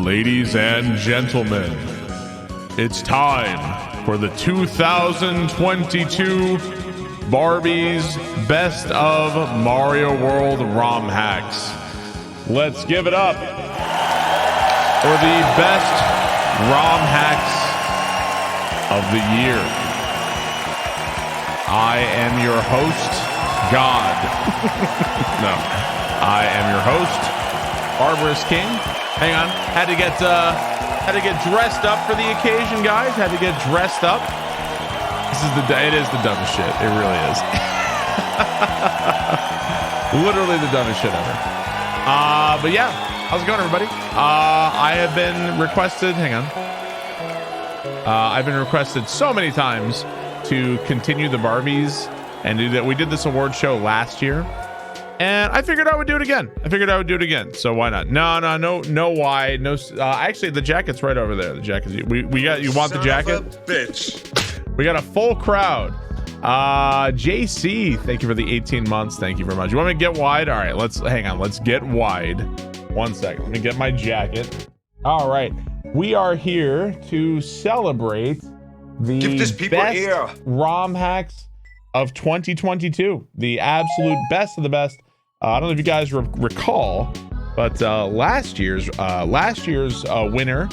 Ladies and gentlemen, it's time for the 2022 Barbie's Best of Mario World ROM Hacks. Let's give it up for the best ROM hacks of the year. I am your host, God. No, I am your host, BarbarousKing. Hang on, had to get dressed up for the occasion, guys. Had to get dressed up. It is the dumbest shit. It really is. Literally the dumbest shit ever. But yeah, how's it going, everybody? I have been requested. Hang on. I've been requested so many times to continue the Barbies and do that. We did this award show last year, and I figured I would do it again. So why not? No. Why? No. Actually, the jacket's right over there. The jacket. We got. You want the jacket? Bitch. We got a full crowd. JC, thank you for the 18 months. Thank you very much. You want me to get wide? All right, let's hang on. Let's get wide. 1 second. Let me get my jacket. All right. We are here to celebrate the best ROM hacks of 2022. The absolute best of the best. I don't know if you guys recall, but last year's winner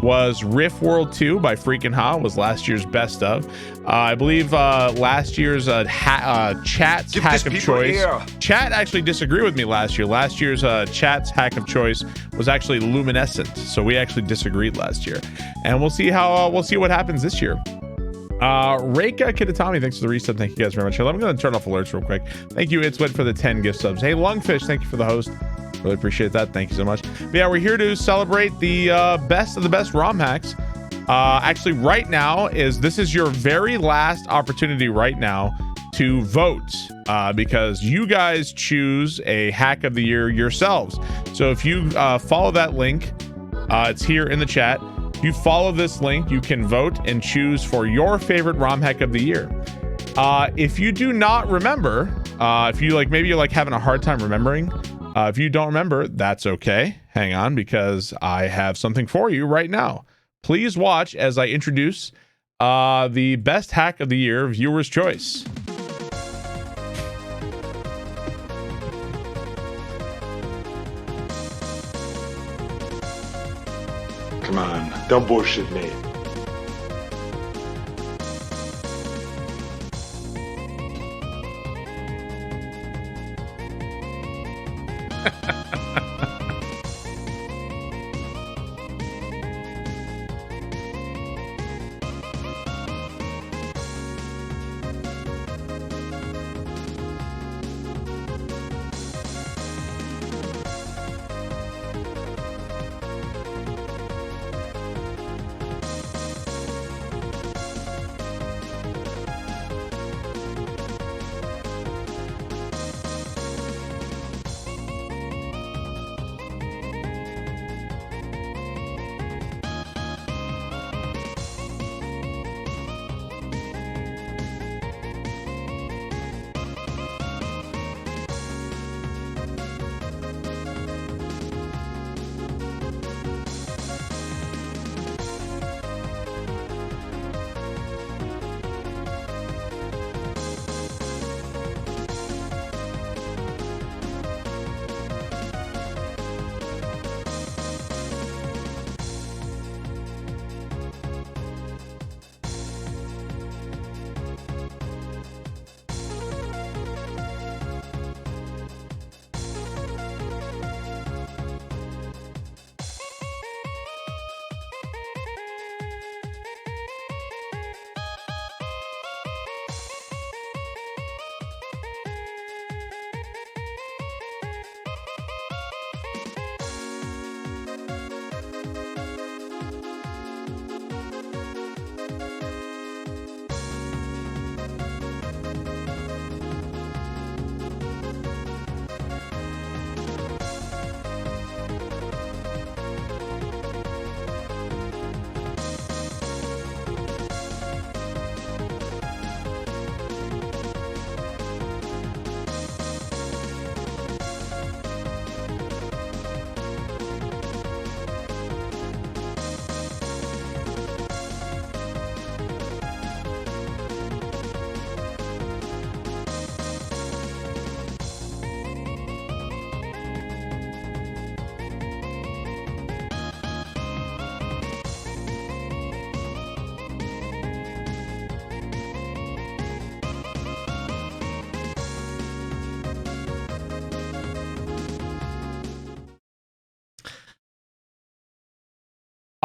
was Riff World 2 by Freakin' Ha. Was last year's best of. I believe last year's chat's hack of choice. Chat actually disagreed with me last year. Last year's chat's hack of choice was actually Luminescent. So we actually disagreed last year, and we'll see what happens this year. Reika Kitatami, thanks for the reset. Thank you guys very much. I'm going to turn off alerts real quick. Thank you, It's Wit, for the 10 gift subs. Hey, Lungfish, thank you for the host. Really appreciate that. Thank you so much. But yeah, we're here to celebrate the best of the best ROM hacks. Actually, right now this is your very last opportunity right now to vote, because you guys choose a hack of the year yourselves. So if you follow that link, it's here in the chat. If you follow this link, you can vote and choose for your favorite ROM hack of the year. If you do not remember, if you maybe you're having a hard time remembering, if you don't remember, that's okay. Hang on, because I have something for you right now. Please watch as I introduce the best hack of the year, viewer's choice. Come on, don't bullshit me.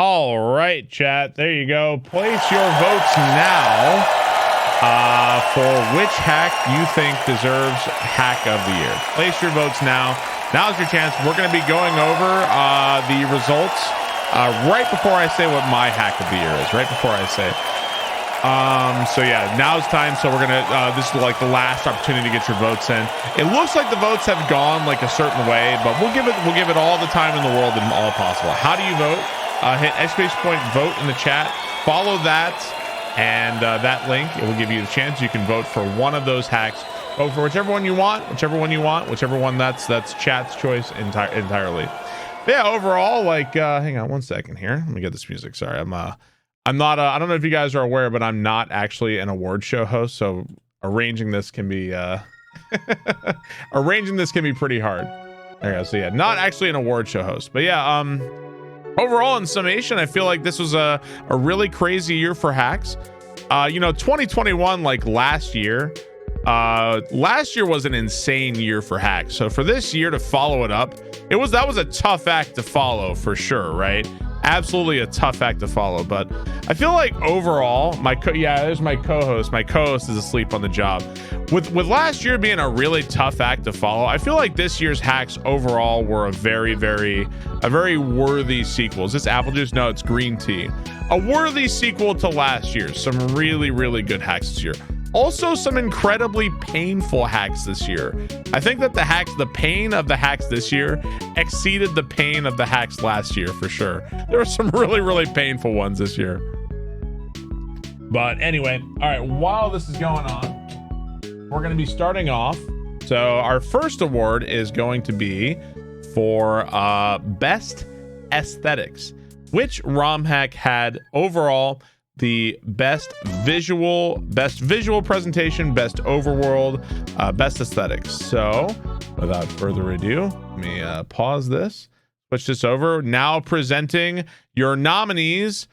All right, chat. There you go. Place your votes now for which hack you think deserves hack of the year. Place your votes now. Now's your chance. We're going to be going over the results right before I say what my hack of the year is. Right before I say it. So yeah, now's time. So we're gonna this is like the last opportunity to get your votes in. It looks like the votes have gone like a certain way, but we'll give it all the time in the world and all possible. How do you vote? Hit exclamation point vote in the chat. Follow that and that link. It will give you the chance. You can vote for one of those hacks. Vote for whichever one you want, whichever one that's chat's choice entirely. But yeah, overall, like hang on one second here. Let me get this music. Sorry, I'm not I don't know if you guys are aware, but I'm not actually an award show host, so arranging this can be pretty hard. There you go. So yeah, not actually an award show host, but yeah, overall in summation, I feel like this was a really crazy year for hacks. 2021, like last year was an insane year for hacks. So for this year to follow it up, that was a tough act to follow for sure, right? Absolutely a tough act to follow, but I feel like overall, there's my co-host. My co-host is asleep on the job. With last year being a really tough act to follow, I feel like this year's hacks overall were a very worthy sequel. Is this apple juice? No, it's green tea. A worthy sequel to last year. Some really good hacks this year. Also, some incredibly painful hacks this year. I think that the pain of the hacks this year exceeded the pain of the hacks last year for sure. There were some really painful ones this year. But anyway, all right, while this is going on, we're going to be starting off. So our first award is going to be for Best Aesthetics. Which ROM hack had overall the best visual presentation, best overworld, best aesthetics? So without further ado, let me pause this, switch this over. Now presenting your nominees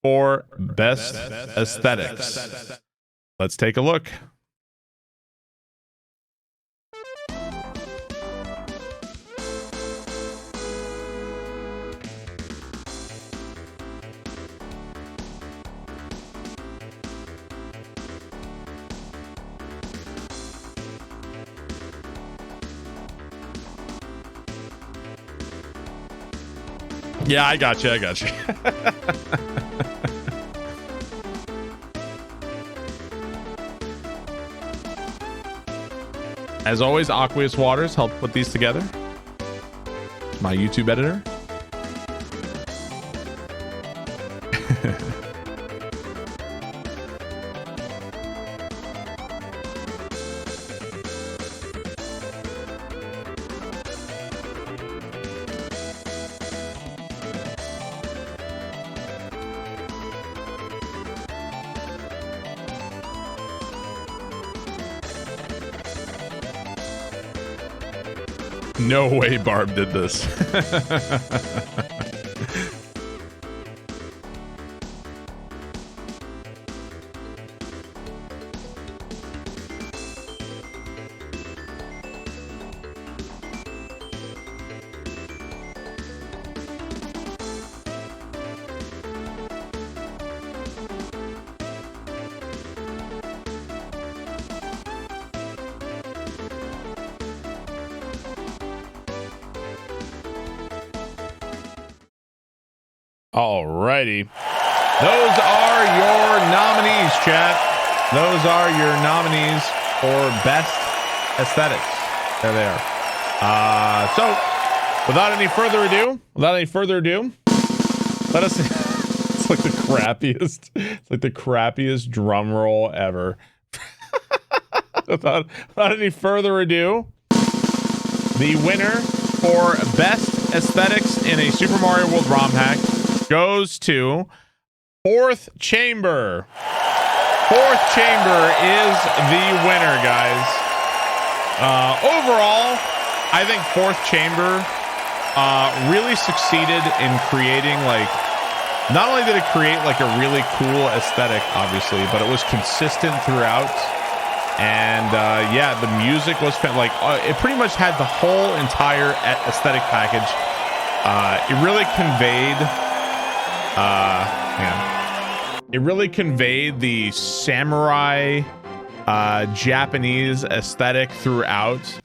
for best aesthetics. Let's take a look. Yeah, I got you. As always, Aqueous Waters helped put these together. My YouTube editor. No way Barb did this. Alrighty. Those are your nominees, chat. Those are your nominees for best aesthetics. There they are. So without any further ado, let us it's like the crappiest drum roll ever. without any further ado, the winner for best aesthetics in a Super Mario World ROM hack goes to Fourth Chamber. Fourth Chamber is the winner, guys. Overall, I think Fourth Chamber really succeeded in creating, like, not only did it create like a really cool aesthetic, obviously, but it was consistent throughout. And yeah, the music was it pretty much had the whole entire aesthetic package. It really conveyed Yeah. It really conveyed the samurai Japanese aesthetic throughout.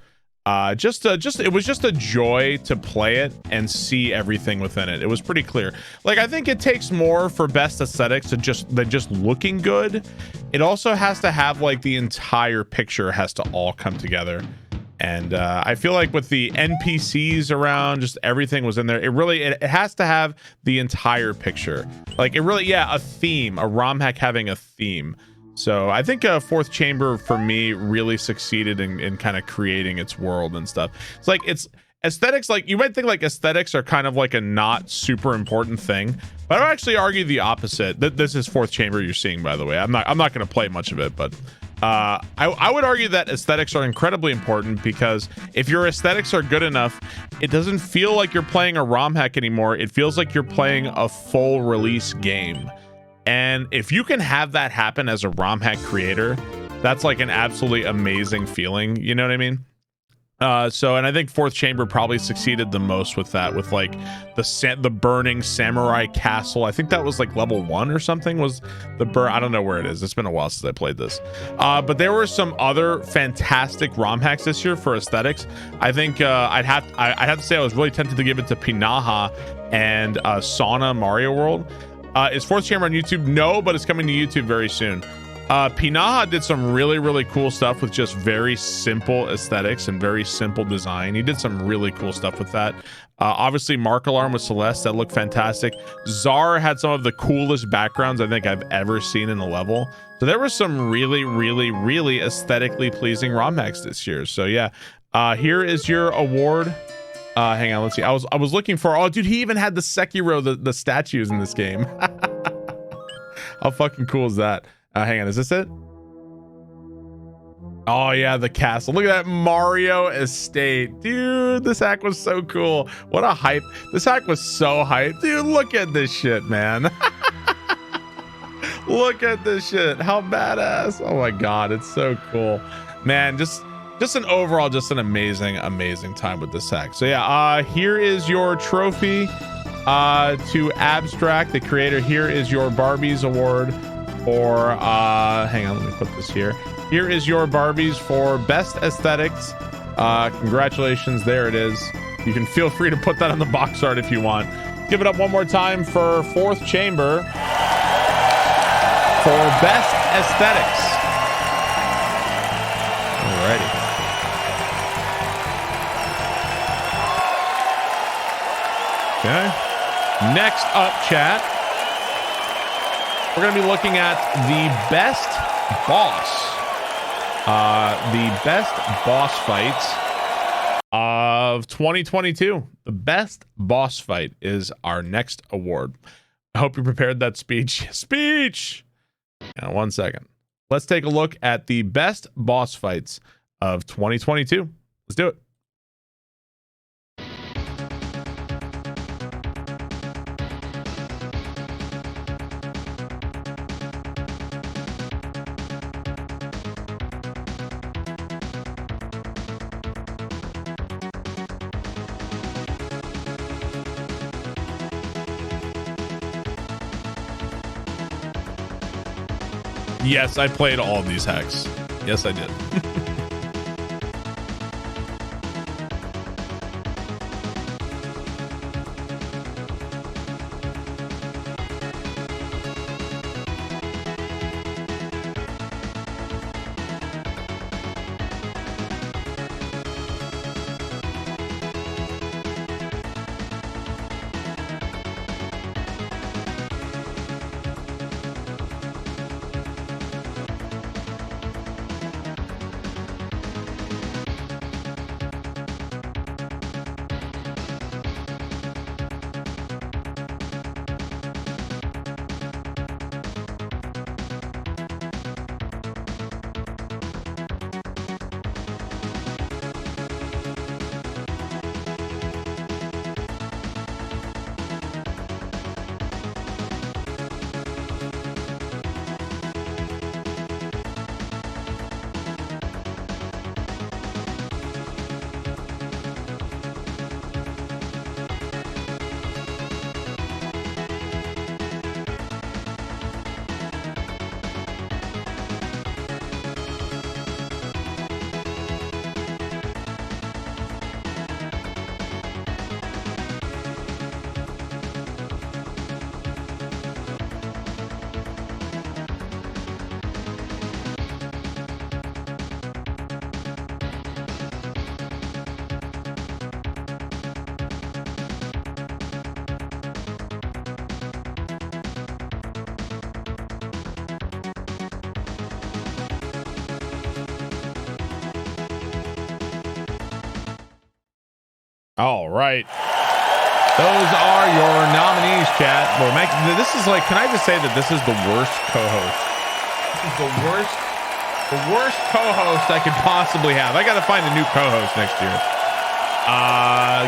It was just a joy to play it and see everything within it. It was pretty clear. Like, I think it takes more for best aesthetics than just looking good. It also has to have like the entire picture has to all come together. And I feel like with the NPCs around, just everything was in there. It has to have the entire picture. Like, it really, yeah, a theme, a ROM hack having a theme. So I think Fourth Chamber for me really succeeded in kind of creating its world and stuff. It's like it's aesthetics, like you might think like aesthetics are kind of like a not super important thing, but I would actually argue the opposite. This is Fourth Chamber you're seeing, by the way. I'm not going to play much of it, but I would argue that aesthetics are incredibly important, because if your aesthetics are good enough, it doesn't feel like you're playing a ROM hack anymore. It feels like you're playing a full release game. And if you can have that happen as a ROM hack creator, that's like an absolutely amazing feeling. You know what I mean? And I think Fourth Chamber probably succeeded the most with that, with like the burning samurai castle. I think that was like level 1 or something was the I don't know where it is. It's been a while since I played this. But there were some other fantastic ROM hacks this year for aesthetics. I think I'd have to say I was really tempted to give it to Pinaha and Sauna Mario World. Is Fourth Chamber on YouTube? No, but it's coming to YouTube very soon. Pinaha did some really cool stuff with just very simple aesthetics and very simple design. He did some really cool stuff with that. Obviously, Mark Alarm with Celeste, that looked fantastic. Czar had some of the coolest backgrounds I think I've ever seen in a level. So there were some really aesthetically pleasing ROM hacks this year. So yeah, here is your award. Hang on, let's see. I was looking for, oh dude, he even had the Sekiro, the statues in this game. How fucking cool is that? Hang on, is this it? Oh yeah, the castle. Look at that Mario estate. Dude, this hack was so cool. What a hype. This hack was so hype. Dude, look at this shit, man. Look at this shit. How badass. Oh my god, it's so cool. Man, just an overall, just an amazing time with this hack. So yeah, here is your trophy to Abstract, the creator. Here is your Barbies award for hang on, let me put this here. Here is your Barbies for best aesthetics. Congratulations, there it is. You can feel free to put that on the box art if you want. Give it up one more time for Fourth Chamber for best aesthetics. Alrighty. Okay. Next up, chat, we're going to be looking at the best boss. The best boss fights of 2022. The best boss fight is our next award. I hope you prepared that speech. Now, 1 second. Let's take a look at the best boss fights of 2022. Let's do it. Yes, I played all of these hacks. Yes, I did. All right. Those are your nominees, chat. Well, this is like, can I just say that this is the worst co-host? This is the worst co-host I could possibly have. I got to find a new co-host next year.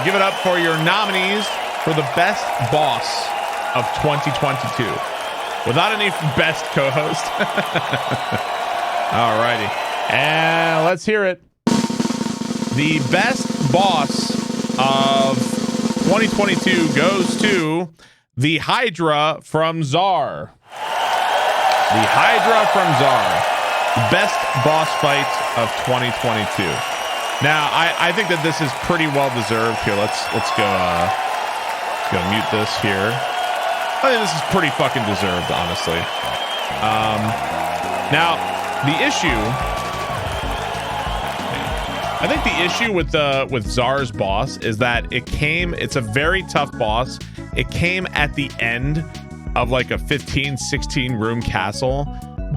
Give it up for your nominees for the best boss of 2022. Without any best co-host. All righty. And let's hear it. The best boss of 2022 goes to the Hydra from Czar. The Hydra from Czar. Best boss fight of 2022. Now, I think that this is pretty well deserved. Here, let's go mute this here. I think this is pretty fucking deserved, honestly. Now, the issue, I think the issue with Czar's boss is that it's a very tough boss. It came at the end of like a 15, 16 room castle.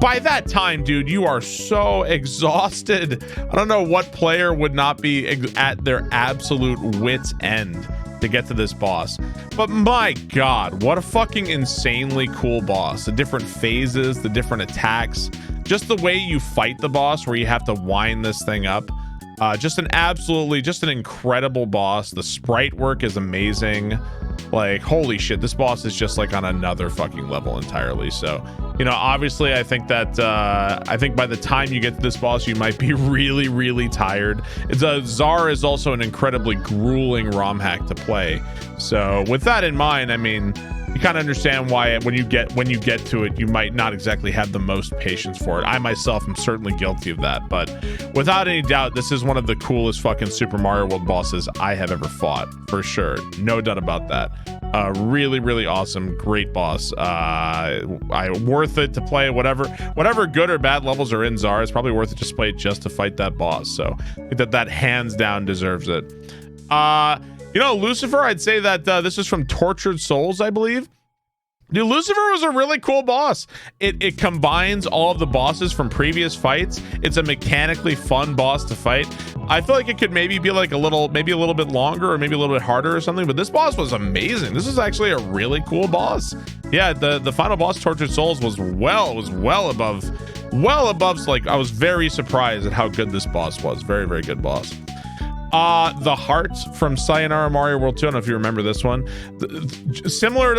By that time, dude, you are so exhausted. I don't know what player would not be at their absolute wit's end to get to this boss. But my god, what a fucking insanely cool boss. The different phases, the different attacks, just the way you fight the boss where you have to wind this thing up. Just an incredible boss. The sprite work is amazing. Like, holy shit, this boss is just like on another fucking level entirely. So, you know, obviously I think that I think by the time you get to this boss, you might be really, really tired. Czar is also an incredibly grueling ROM hack to play. So with that in mind, I mean, you kind of understand why when you get to it, you might not exactly have the most patience for it. I myself am certainly guilty of that, but without any doubt, this is one of the coolest fucking Super Mario World bosses I have ever fought, for sure. No doubt about that. Really, really awesome, great boss. Worth it to play whatever good or bad levels are in Czar. It's probably worth it to play just to fight that boss. So I think that hands down deserves it. You know, Lucifer, I'd say that this is from Tortured Souls, I believe. Dude, Lucifer was a really cool boss. It combines all of the bosses from previous fights. It's a mechanically fun boss to fight. I feel like it could maybe be like a little bit longer or maybe a little bit harder or something, but this boss was amazing. This is actually a really cool boss. Yeah, the final boss, Tortured Souls, was well above. Like, I was very surprised at how good this boss was. Very, very good boss. The hearts from Sayonara Mario World 2. I don't know if you remember this one. Similar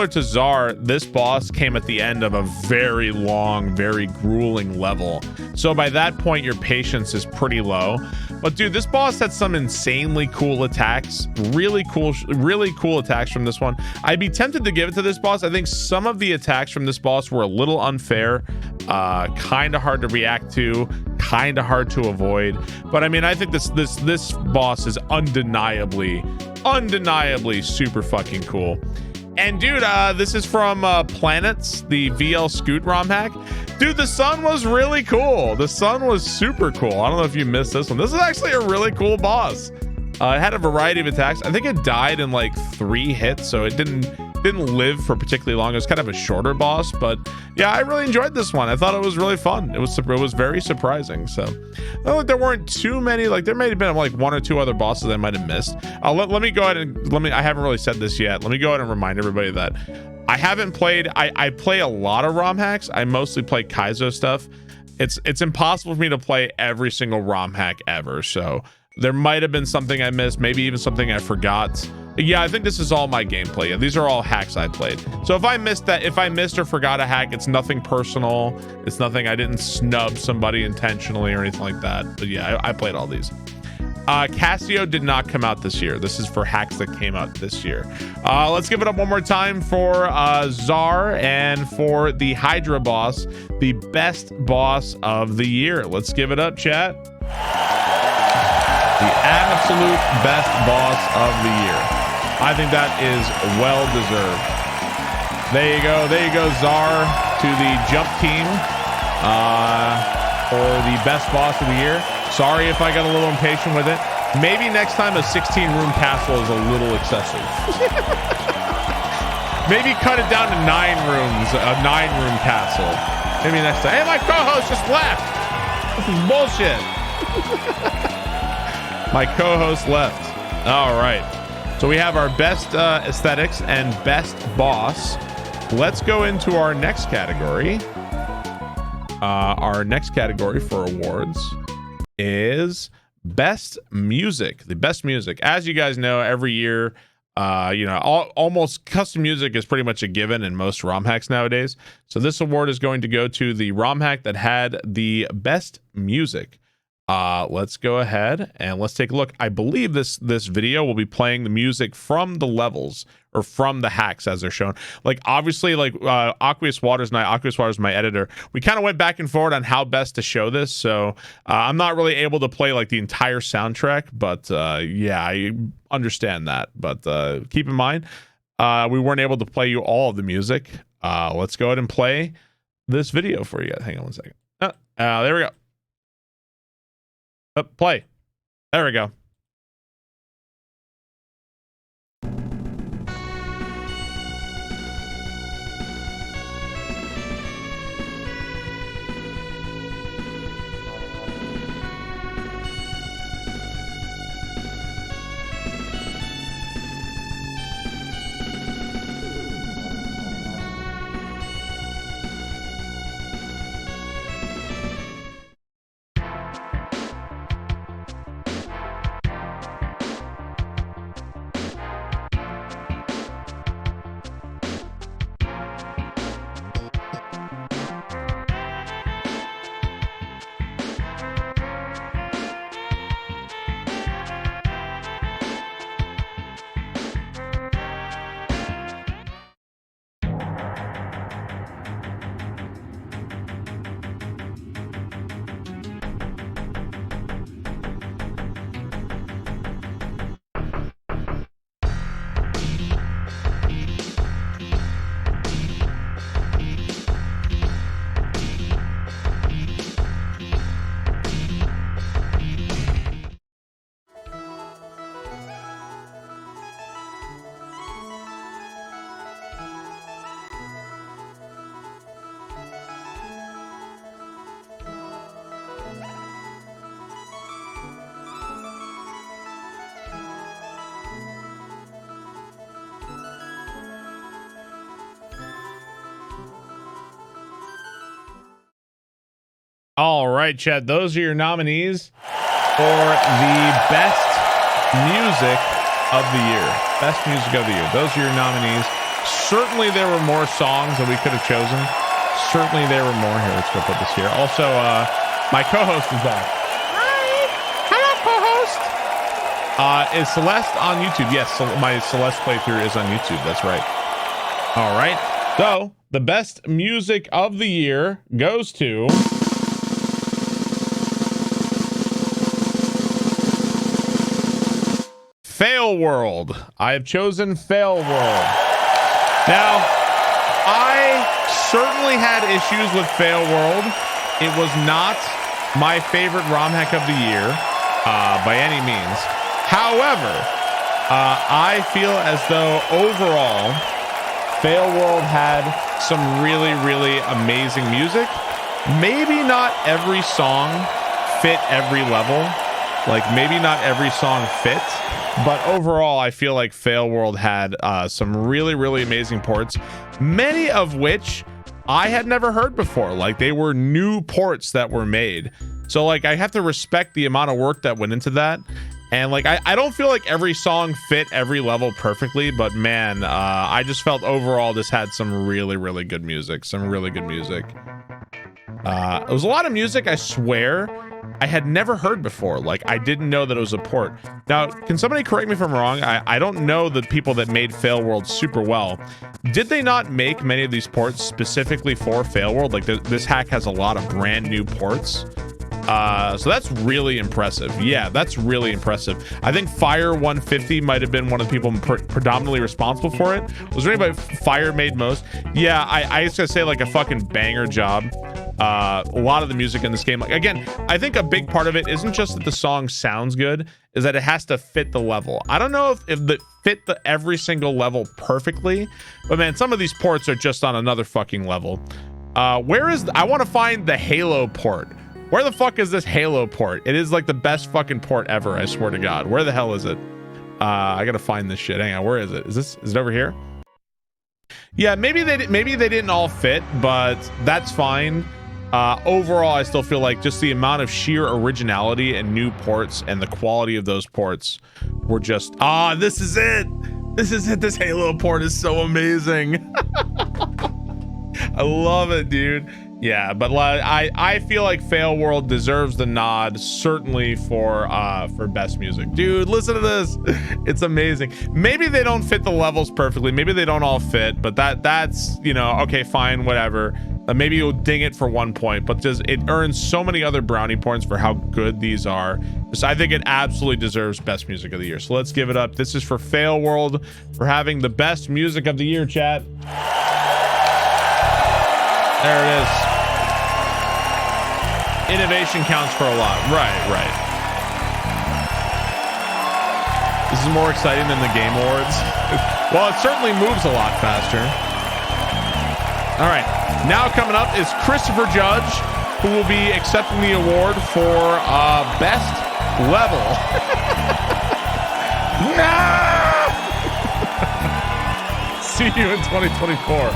to Czar, this boss came at the end of a very long, very grueling level. So by that point, your patience is pretty low. But dude, this boss had some insanely cool attacks. Really cool attacks from this one. I'd be tempted to give it to this boss. I think some of the attacks from this boss were a little unfair. Kind of hard to react to, kind of hard to avoid. But I mean, I think this boss is undeniably super fucking cool. And dude, this is from Planets, the VL Scoot ROM hack. Dude, the sun was really cool. The sun was super cool. I don't know if you missed this one. This is actually a really cool boss. It had a variety of attacks. I think it died in like 3 hits, so it didn't live for particularly long. It was kind of a shorter boss, but yeah, I really enjoyed this one. I thought it was really fun. It was very surprising. So I don't think there weren't too many. Like, there may have been like 1 or 2 other bosses I might have missed. Let me go ahead and I haven't really said this yet. Let me go ahead and remind everybody that I haven't played. I play a lot of ROM hacks. I mostly play Kaizo stuff. It's impossible for me to play every single ROM hack ever. So there might have been something I missed, maybe even something I forgot. Yeah, I think this is all my gameplay. Yeah, these are all hacks I played. So if I missed or forgot a hack, it's nothing personal. It's nothing, I didn't snub somebody intentionally or anything like that. But yeah, I played all these. Casio did not come out this year. This is for hacks that came out this year. Let's give it up one more time for Czar and for the Hydra boss, the best boss of the year. Let's give it up, chat. The absolute best boss of the year. I think that is well deserved. There you go, Czar to the jump team for the best boss of the year. Sorry if I got a little impatient with it. Maybe next time a 16-room castle is a little excessive. Maybe cut it down to 9 rooms, a 9-room castle. Maybe next time. Hey, my co-host just left. This is bullshit. My co-host left. All right. So we have our best aesthetics and best boss. Let's go into our next category. Our next category for awards is best music. The best music. As you guys know, every year, almost custom music is pretty much a given in most ROM hacks nowadays. So this award is going to go to the ROM hack that had the best music. Let's go ahead and let's take a look. I believe this video will be playing the music from the levels or from the hacks as they're shown. Like obviously, like Aqueous Waters and Aqueous Waters, my editor, we kind of went back and forth on how best to show this. So I'm not really able to play like the entire soundtrack, but yeah, I understand that. But keep in mind, we weren't able to play you all of the music. Let's go ahead and play this video for you guys. Hang on one second. There we go. Play. There we go. All right, Chad, those are your nominees for the best music of the year. Best music of the year. Those are your nominees. Certainly there were more songs that we could have chosen. Certainly there were more. Here, let's go put this here. Also, my co-host is back. Hi. Hello, co-host. Is Celeste on YouTube? Yes, my Celeste playthrough is on YouTube. That's right. All right. So, the best music of the year goes to... Fail World. I have chosen Fail World. Now, I certainly had issues with Fail World. It was not my favorite ROM hack of the year by any means. However, I feel as though overall, Fail World had some really, really amazing music. Maybe not every song fit every level. Like maybe not every song fit. But overall, I feel like Fail World had some really, really amazing ports, many of which I had never heard before. Like they were new ports that were made. So like I have to respect the amount of work that went into that. And like I don't feel like every song fit every level perfectly, but man, I just felt overall this had some really, really good music. Some really good music. It was a lot of music, I swear, I had never heard before. Like I didn't know that it was a port. Now, can somebody correct me if I'm wrong? I don't know the people that made Fail World super well. Did they not make many of these ports specifically for Fail World? Like this hack has a lot of brand new ports. So that's really impressive. Yeah, that's really impressive. I think Fire 150 might have been one of the people predominantly responsible for it. Was there anybody Fire made most? Yeah, I just gotta say like a fucking banger job. A lot of the music in this game, like again, I think a big part of it isn't just that the song sounds good, is that it has to fit the level. I don't know if the fit every single level perfectly, but man, some of these ports are just on another fucking level. I want to find the Halo port. Where the fuck is this Halo port? It is like the best fucking port ever, I swear to God. Where the hell is it? I gotta find this shit. Hang on, where is it? Is it over here? Yeah, maybe they didn't all fit, but that's fine. Overall, I still feel like just the amount of sheer originality and new ports and the quality of those ports were just this is it. This Halo port is so amazing. I love it, dude. Yeah, but I feel like Fail World deserves the nod, certainly for best music. Dude, listen to this. It's amazing. Maybe they don't fit the levels perfectly. Maybe they don't all fit, but that's, you know, okay, fine, whatever. Maybe you'll ding it for 1 point, but it earns so many other brownie points for how good these are. So I think it absolutely deserves best music of the year. So let's give it up. This is for Fail World for having the best music of the year, chat. There it is. Innovation counts for a lot. Right. This is more exciting than the Game Awards. Well, it certainly moves a lot faster. All right. Now coming up is Christopher Judge, who will be accepting the award for best level. See you in 2024.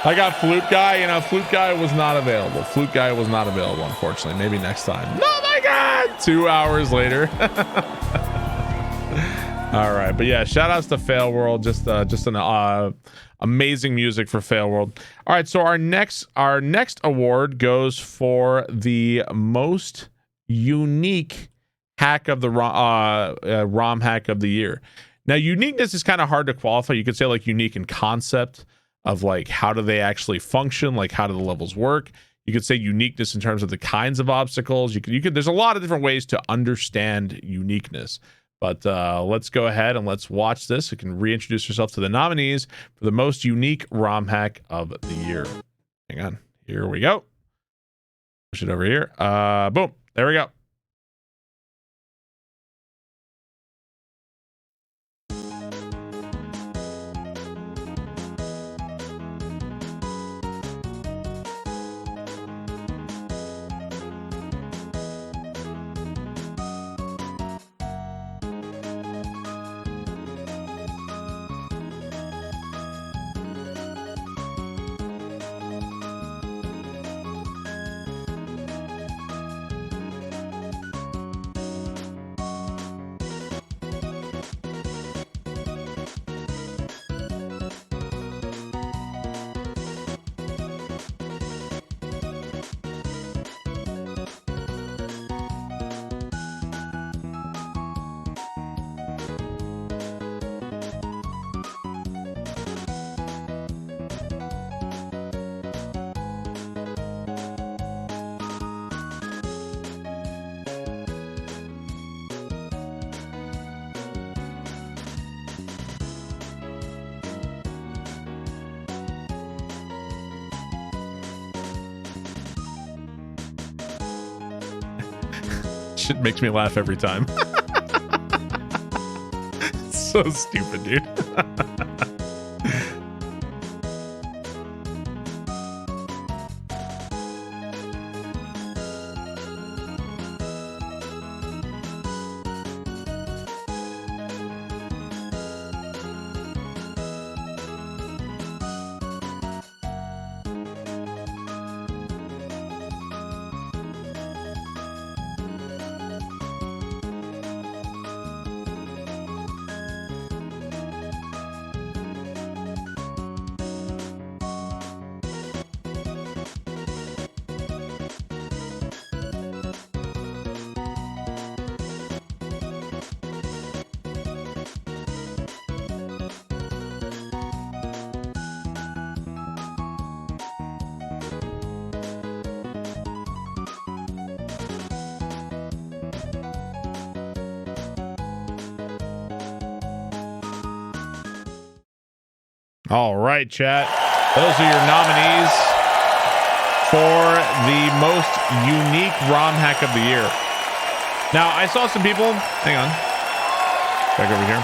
I got Flute Guy. You know, Flute Guy was not available. Unfortunately. Maybe next time. Oh my God! 2 hours later. All right, but yeah, shout outs to Fail World. Just an amazing music for Fail World. All right, so our next award goes for the most unique hack of the ROM hack of the year. Now, uniqueness is kind of hard to qualify. You could say like unique in concept of like how do they actually function, like how do the levels work. You could say uniqueness in terms of the kinds of obstacles. You could there's a lot of different ways to understand uniqueness. But let's go ahead and let's watch this. You can reintroduce yourself to the nominees for the most unique ROM hack of the year. Hang on. Here we go. Push it over here. Boom. There we go. Shit makes me laugh every time. So stupid, dude. All right, chat. Those are your nominees for the most unique ROM hack of the year. Now, I saw some people. Hang on. Back over here.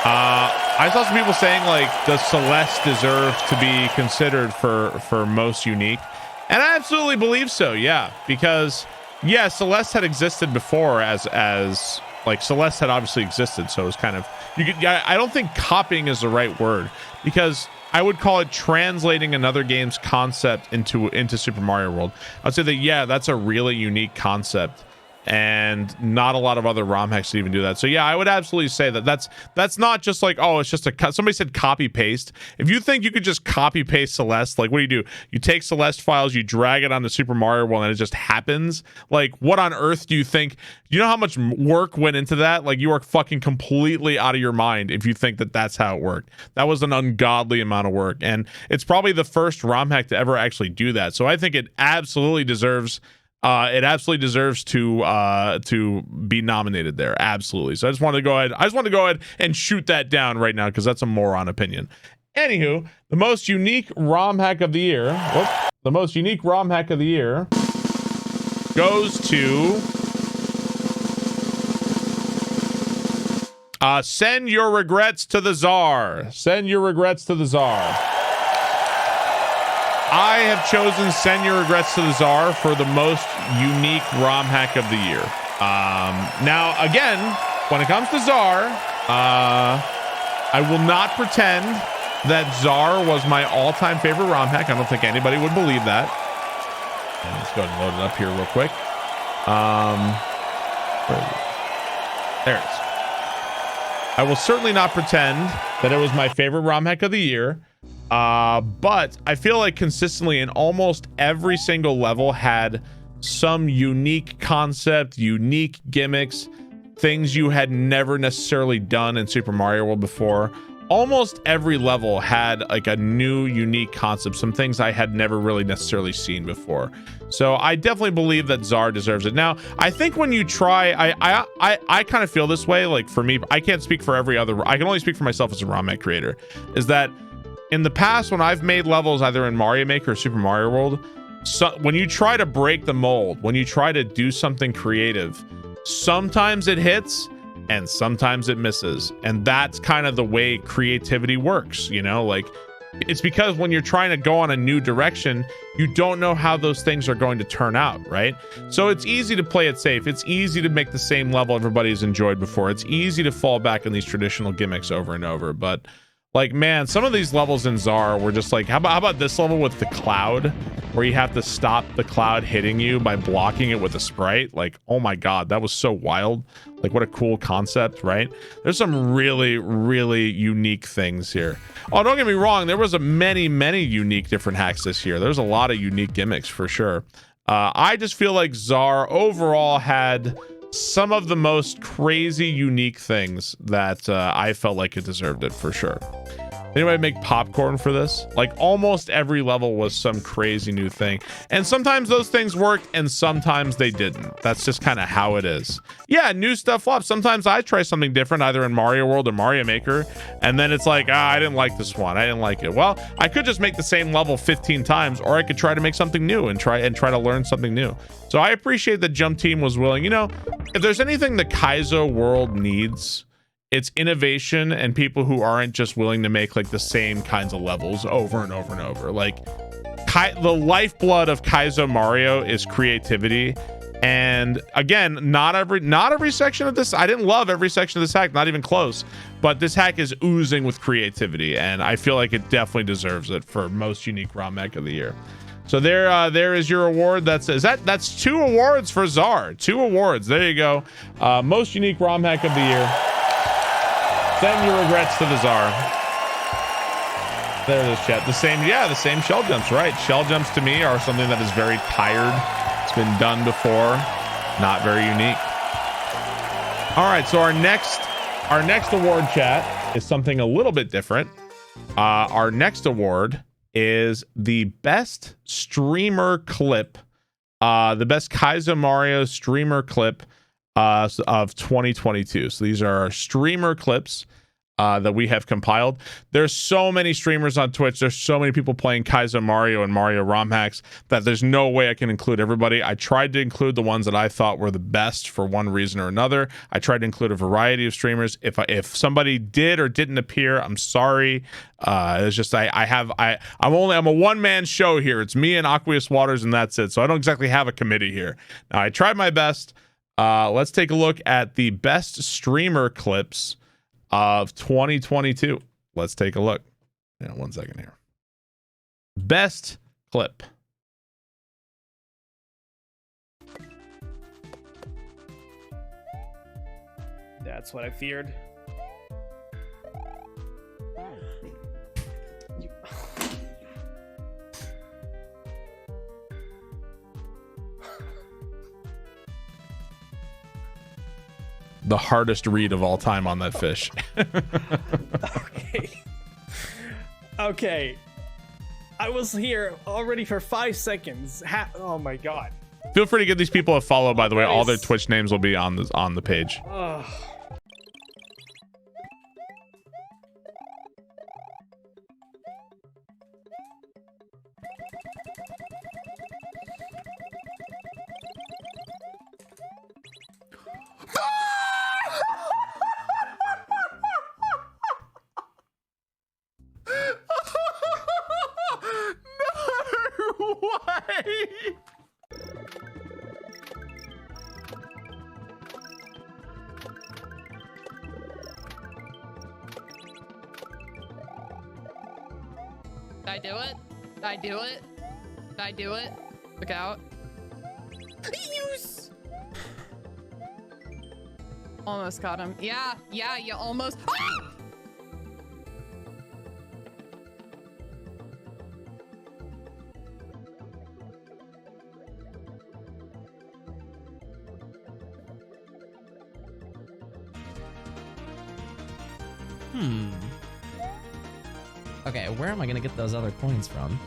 I saw some people saying, like, does Celeste deserve to be considered for most unique? And I absolutely believe so, yeah. Because, yeah, Celeste had existed before as like Celeste had obviously existed, so it was kind of I don't think copying is the right word, because I would call it translating another game's concept into Super Mario World. I'd say that, yeah, that's a really unique concept, and not a lot of other ROM hacks even do that. So yeah, I would absolutely say that that's not just like, oh, it's just somebody said copy paste. If you think you could just copy paste Celeste, like, what do? You take Celeste files, you drag it onto Super Mario World, and it just happens. Like, what on earth do you think? You know how much work went into that? Like, you are fucking completely out of your mind if you think that that's how it worked. That was an ungodly amount of work, and it's probably the first ROM hack to ever actually do that. So I think it absolutely deserves to be nominated there. Absolutely. So I just wanted to go ahead and shoot that down right now, because that's a moron opinion. Anywho, the most unique ROM hack of the year. The most unique ROM hack of the year goes to Send Your Regrets to the Czar. Send Your Regrets to the Czar. I have chosen Send Your Regrets to the Czar for the most unique ROM hack of the year. Now, again, when it comes to Czar, I will not pretend that Czar was my all-time favorite ROM hack. I don't think anybody would believe that. And let's go ahead and load it up here real quick. Where is it? There it is. I will certainly not pretend that it was my favorite ROM hack of the year. But I feel like consistently in almost every single level had some unique concept, unique gimmicks, things you had never necessarily done in Super Mario World before. Almost every level had like a new unique concept, some things I had never really necessarily seen before. So I definitely believe that Czar deserves it. Now, I think when you try, I kind of feel this way. Like, for me, I can't speak for every other, I can only speak for myself as a ROM hack creator, is that in the past, when I've made levels either in Mario Maker or Super Mario World, so when you try to break the mold, when you try to do something creative, sometimes it hits and sometimes it misses. And that's kind of the way creativity works, you know? Like, it's because when you're trying to go on a new direction, you don't know how those things are going to turn out, right? So it's easy to play it safe. It's easy to make the same level everybody's enjoyed before. It's easy to fall back on these traditional gimmicks over and over, but like, man, some of these levels in Czar were just like, how about this level with the cloud, where you have to stop the cloud hitting you by blocking it with a sprite? Like, oh my god, that was so wild. Like, what a cool concept, right? There's some really, really unique things here. Oh, don't get me wrong, there was many unique different hacks this year. There's a lot of unique gimmicks for sure. I just feel like Czar overall had some of the most crazy unique things that I felt like it deserved it for sure. Anybody make popcorn for this? Like, almost every level was some crazy new thing, and sometimes those things worked and sometimes they didn't. That's just kind of how it is. Yeah, new stuff flops. Sometimes I try something different either in Mario World or Mario Maker, and then it's like, I didn't like this one, I didn't like it. Well, I could just make the same level 15 times, or I could try to make something new and try to learn something new. So I appreciate that Jump Team was willing. You know, if there's anything the Kaizo world needs, it's innovation and people who aren't just willing to make like the same kinds of levels over and over and over. Like, the lifeblood of Kaizo Mario is creativity. And again, not every section of this, I didn't love every section of this hack, not even close, but this hack is oozing with creativity, and I feel like it definitely deserves it for most unique ROM hack of the year. So there is your award. That's 2 awards for Czar. 2 awards. There you go. Most unique ROM hack of the year. Send your regrets to the Czar. There it is, chat. The same shell jumps, right? Shell jumps to me are something that is very tired. It's been done before. Not very unique. All right, so our next award, chat, is something a little bit different. Our next award is the best streamer clip, the best Kaizo Mario streamer clip of 2022. So these are our streamer clips that we have compiled. There's so many streamers on Twitch. There's so many people playing Kaizo Mario and Mario ROM hacks that there's no way I can include everybody. I tried to include the ones that I thought were the best for one reason or another. I tried to include a variety of streamers. If somebody did or didn't appear, I'm sorry. It's just I'm a one-man show here. It's me and Aqueous Waters, and that's it. So I don't exactly have a committee here. Now, I tried my best. Let's take a look at the best streamer clips of 2022. Let's take a look. Yeah, 1 second here. Best clip. That's what I feared. The hardest read of all time on that fish. Okay. Okay. I was here already for 5 seconds. Oh my god. Feel free to give these people a follow, by the way. All their Twitch names will be on the page. Ugh. No way! Did I do it? Did I do it? Did I do it? Look out. Use! Almost got him. Yeah, you almost. Ah! Okay, where am I gonna get those other coins from?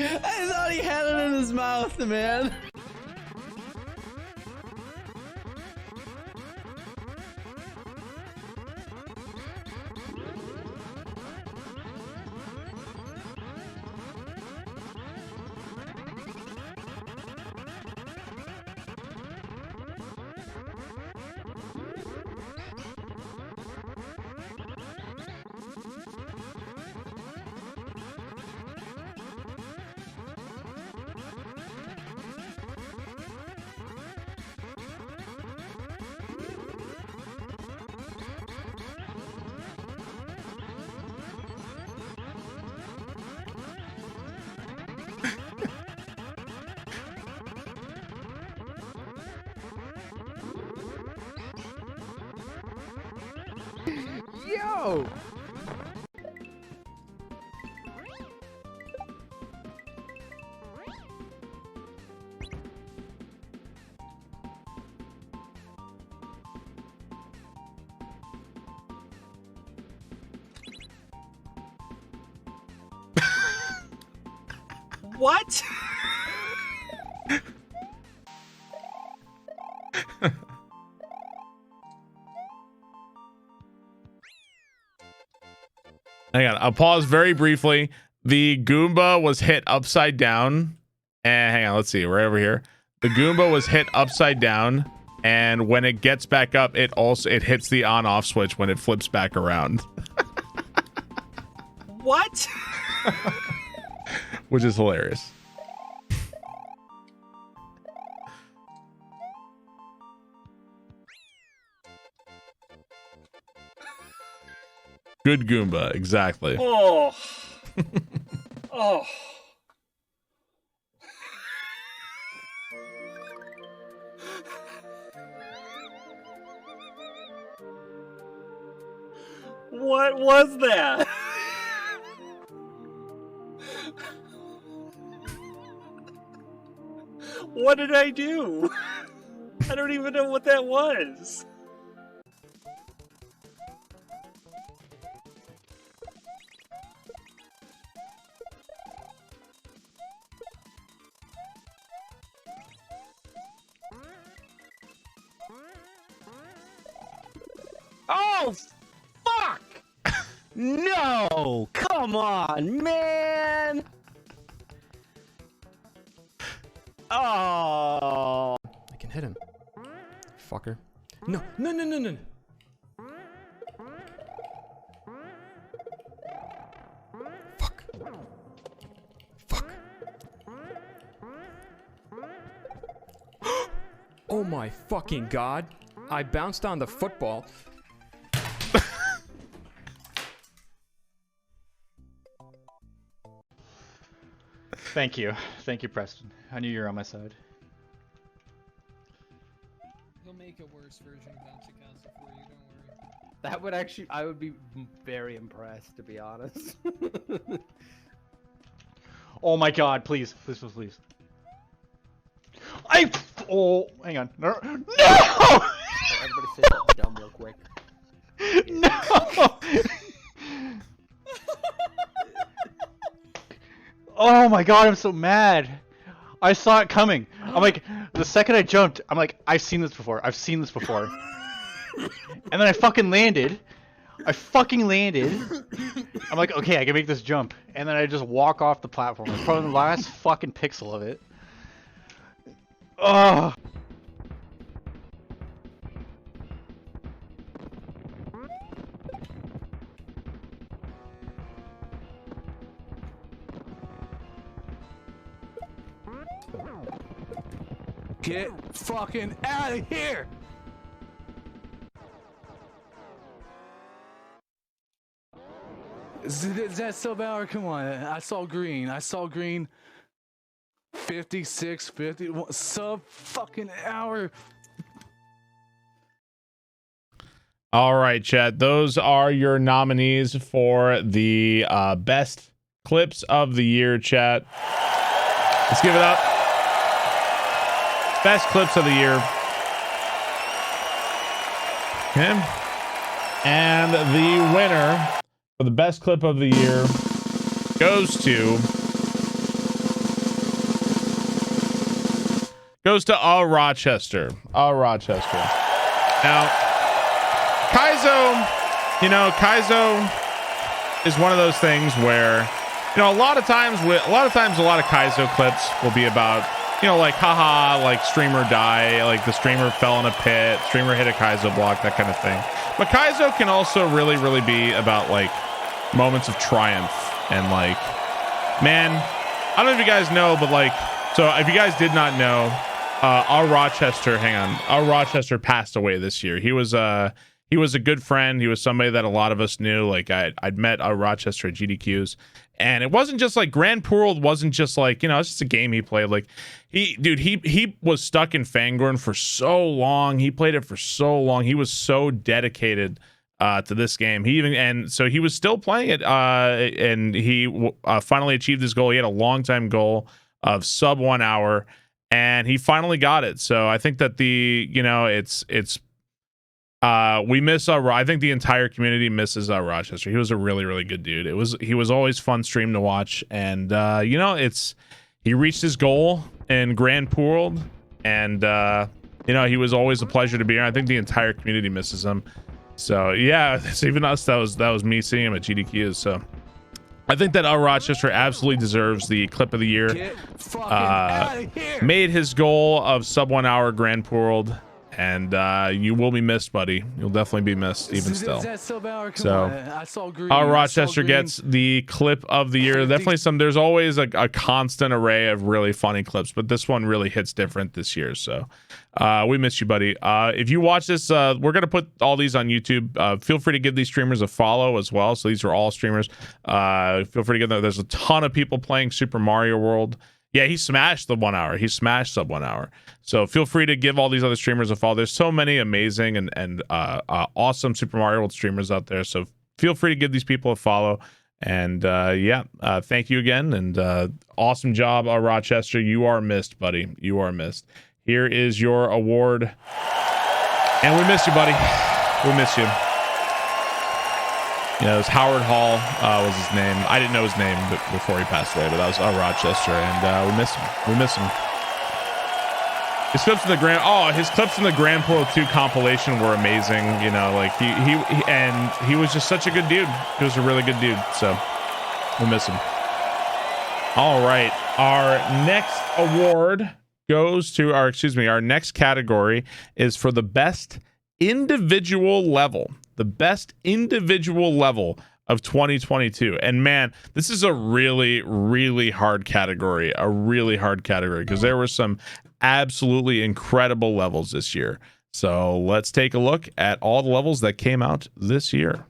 I thought he had it in his mouth, man. Yo! What? Hang on, I'll pause very briefly. The Goomba was hit upside down. And hang on, let's see. We're over here. The Goomba was hit upside down, and when it gets back up, it hits the on-off switch when it flips back around. What? Which is hilarious. Good Goomba, exactly. Oh. Oh. What was that? What did I do? I don't even know what that was. Oh, fuck! No! Come on, man! Oh. I can hit him. Fucker. No, no, no, no, no. Fuck. Fuck. Oh my fucking god. I bounced on the football. Thank you, Preston. I knew you were on my side. He'll make a worse version of Bouncy Castle for you, don't worry. That would actually, I would be very impressed, to be honest. Oh my god, please. Oh, hang on. No! Everybody say something dumb real quick. No! Oh my god, I'm so mad. I saw it coming. I'm like, the second I jumped, I'm like, I've seen this before. And then I fucking landed. I'm like, okay, I can make this jump. And then I just walk off the platform. It's probably the last fucking pixel of it. Oh. Get fucking out of here! Is that Silver? Come on, I saw green. 56, 51, sub fucking hour. All right, chat. Those are your nominees for the best clips of the year, chat. Let's give it up. Best clips of the year. Okay. And the winner for the best clip of the year goes to Rochester. Rochester. Now, Kaizo, Kaizo is one of those things where, a lot of times a lot of Kaizo clips will be about, like, haha, like streamer die, like the streamer fell in a pit, streamer hit a Kaizo block, that kind of thing. But Kaizo can also really, really be about, like, moments of triumph and, like, man, I don't know if you guys know, but, like, so if you guys did not know, our Rochester passed away this year. He was a good friend. He was somebody that a lot of us knew. Like, I'd met Rochester at GDQs, and it wasn't just like Grand World wasn't just like, it's just a game he played. Like, he was stuck in Fangorn for so long. He played it for so long. He was so dedicated to this game. So he was still playing it, and he finally achieved his goal. He had a long time goal of sub 1 hour, and he finally got it. So I think that we miss I think the entire community misses Rochester. He was a really, really good dude. He was always fun stream to watch, and he reached his goal in Grand World, and he was always a pleasure to be here. I think the entire community misses him. So yeah, it's even us. That was me seeing him at GDQ. So I think that Rochester absolutely deserves the clip of the year. Made his goal of sub 1 hour Grand World, and you will be missed, buddy. You'll definitely be missed, even still. So Rochester gets the clip of the year. Definitely there's always a constant array of really funny clips, but this one really hits different this year. So we miss you, buddy. If you watch this, we're gonna put all these on YouTube. Feel free to give these streamers a follow as well. So these are all streamers. Feel free to give them. There's a ton of people playing Super Mario World. Yeah, he smashed the 1 hour. He smashed sub 1 hour. So feel free to give all these other streamers a follow. There's so many amazing and awesome Super Mario World streamers out there. So feel free to give these people a follow. And thank you again. And awesome job, Rochester. You are missed, buddy. You are missed. Here is your award. And we miss you, buddy. We miss you. It was Howard Hall was his name. I didn't know his name before he passed away, but that was Rochester, and we miss him. We miss him. His clips from the Grand Pro 2 compilation were amazing. Like he was just such a good dude. He was a really good dude. So we miss him. All right, our next award goes to our, excuse me, our next category is for the best individual level. The best individual level of 2022. And man, this is a really, really hard category. A really hard category because there were some absolutely incredible levels this year. So let's take a look at all the levels that came out this year.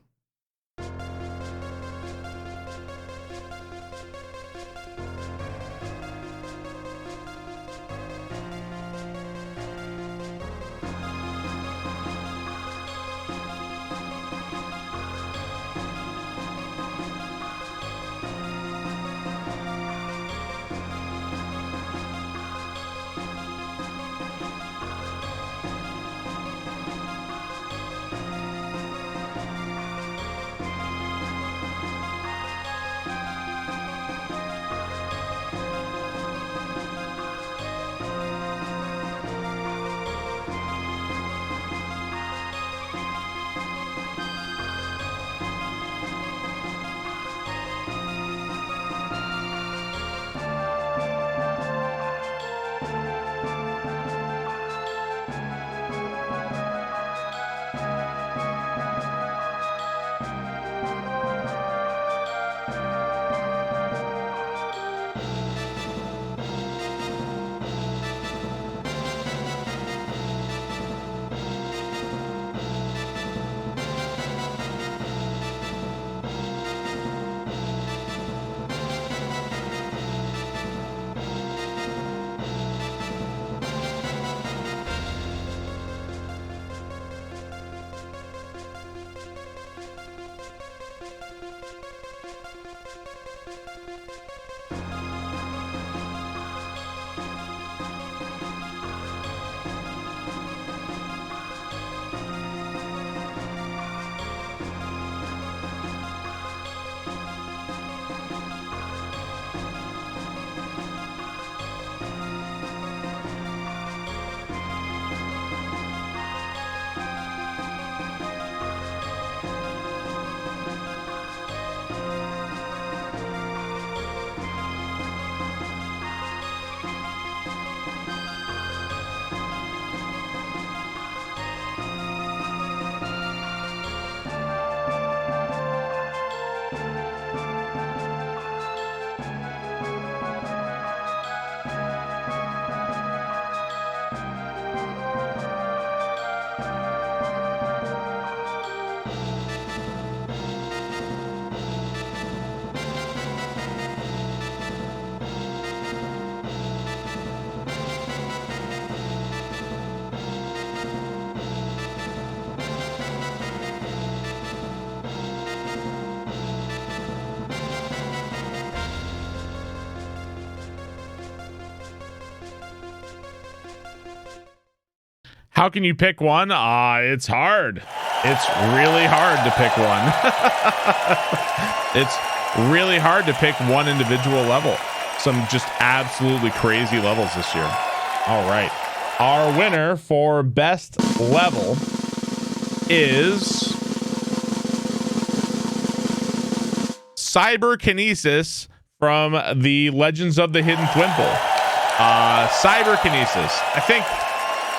How can you pick one? It's hard. It's really hard to pick one. It's really hard to pick one individual level. Some just absolutely crazy levels this year. All right. Our winner for best level is Cyberkinesis from the Legends of the Hidden Twimple. Cyberkinesis.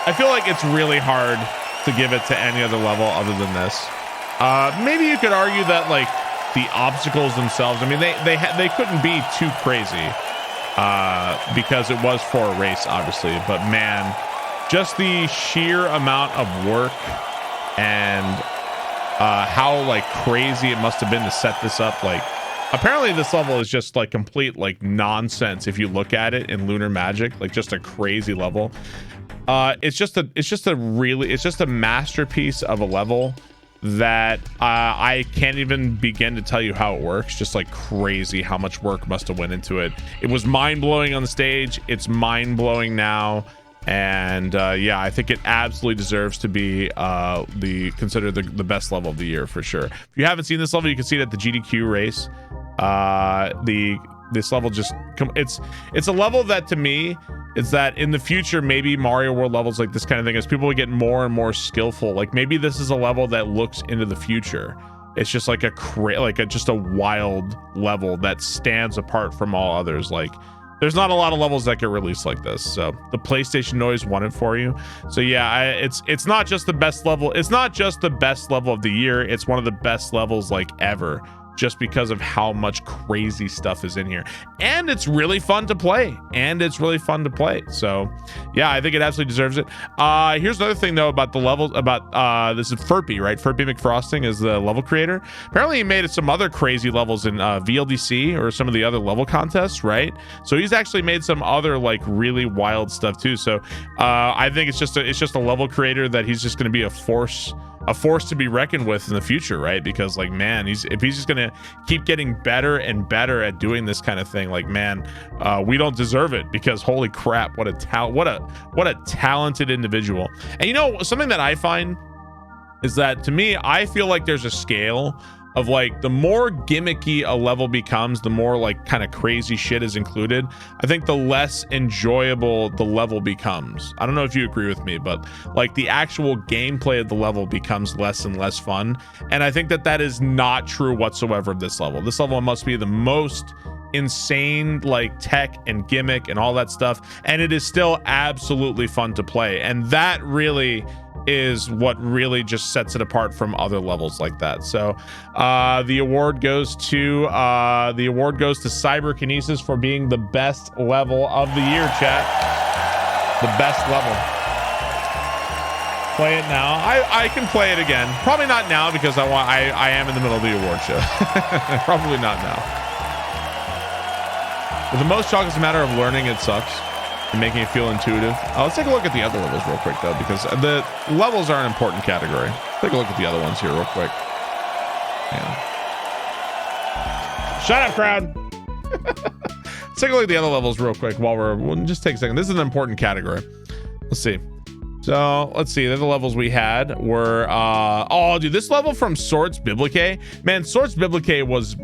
I feel like it's really hard to give it to any other level other than this. Maybe you could argue that like the obstacles themselves, I mean, they couldn't be too crazy because it was for a race, obviously. But man, just the sheer amount of work and how like crazy it must have been to set this up. Like, apparently this level is just like complete like nonsense if you look at it in Lunar Magic, like just a crazy level. It's just a masterpiece of a level that I can't even begin to tell you how it works. Just like crazy how much work must have went into it. It was mind-blowing on the stage. It's mind-blowing now. And yeah, I think it absolutely deserves to be considered the best level of the year for sure. If you haven't seen this level, you can see it at the GDQ race. This level just it's a level that to me is that in the future, maybe Mario World levels like this kind of thing, as people would get more and more skillful, like maybe this is a level that looks into the future. It's just like just a wild level that stands apart from all others. Like there's not a lot of levels that get released like this. So the PlayStation noise won it for you. So yeah, it's not just the best level. It's not just the best level of the year. It's one of the best levels like ever, just because of how much crazy stuff is in here. And it's really fun to play. So yeah, I think it absolutely deserves it. Here's another thing though about the levels, about this is Furpy, right? Furpy McFrosting is the level creator. Apparently he made some other crazy levels in VLDC or some of the other level contests, right? So he's actually made some other like really wild stuff too. So I think it's just a level creator that he's just going to be a force to be reckoned with in the future, right? Because like, man, if he's just gonna keep getting better and better at doing this kind of thing, like, man, we don't deserve it, because holy crap, what a talented individual. And you know, something that I find is that, to me, I feel like there's a scale of like, the more gimmicky a level becomes, the more like kind of crazy shit is included, I think the less enjoyable the level becomes. I don't know if you agree with me, but like the actual gameplay of the level becomes less and less fun. And I think that is not true whatsoever of this level. This level must be the most insane like tech and gimmick and all that stuff, and it is still absolutely fun to play. And that really is what really just sets it apart from other levels like that. So the award goes to Cyberkinesis for being the best level of the year, chat. The best level. Play it now. I can play it again. Probably not now, because I am in the middle of the award show. Probably not now. But the most chalk is a matter of learning it sucks and making it feel intuitive. Let's take a look at the other levels real quick though, because the levels are an important category. Let's take a look at the other ones here real quick. Yeah. Shut up, crowd. Let's take a look at the other levels real quick we'll just take a second. This is an important category. Let's see. So let's see. The other levels we had were oh dude, this level from Swords Biblicae, man, Swords Biblicae was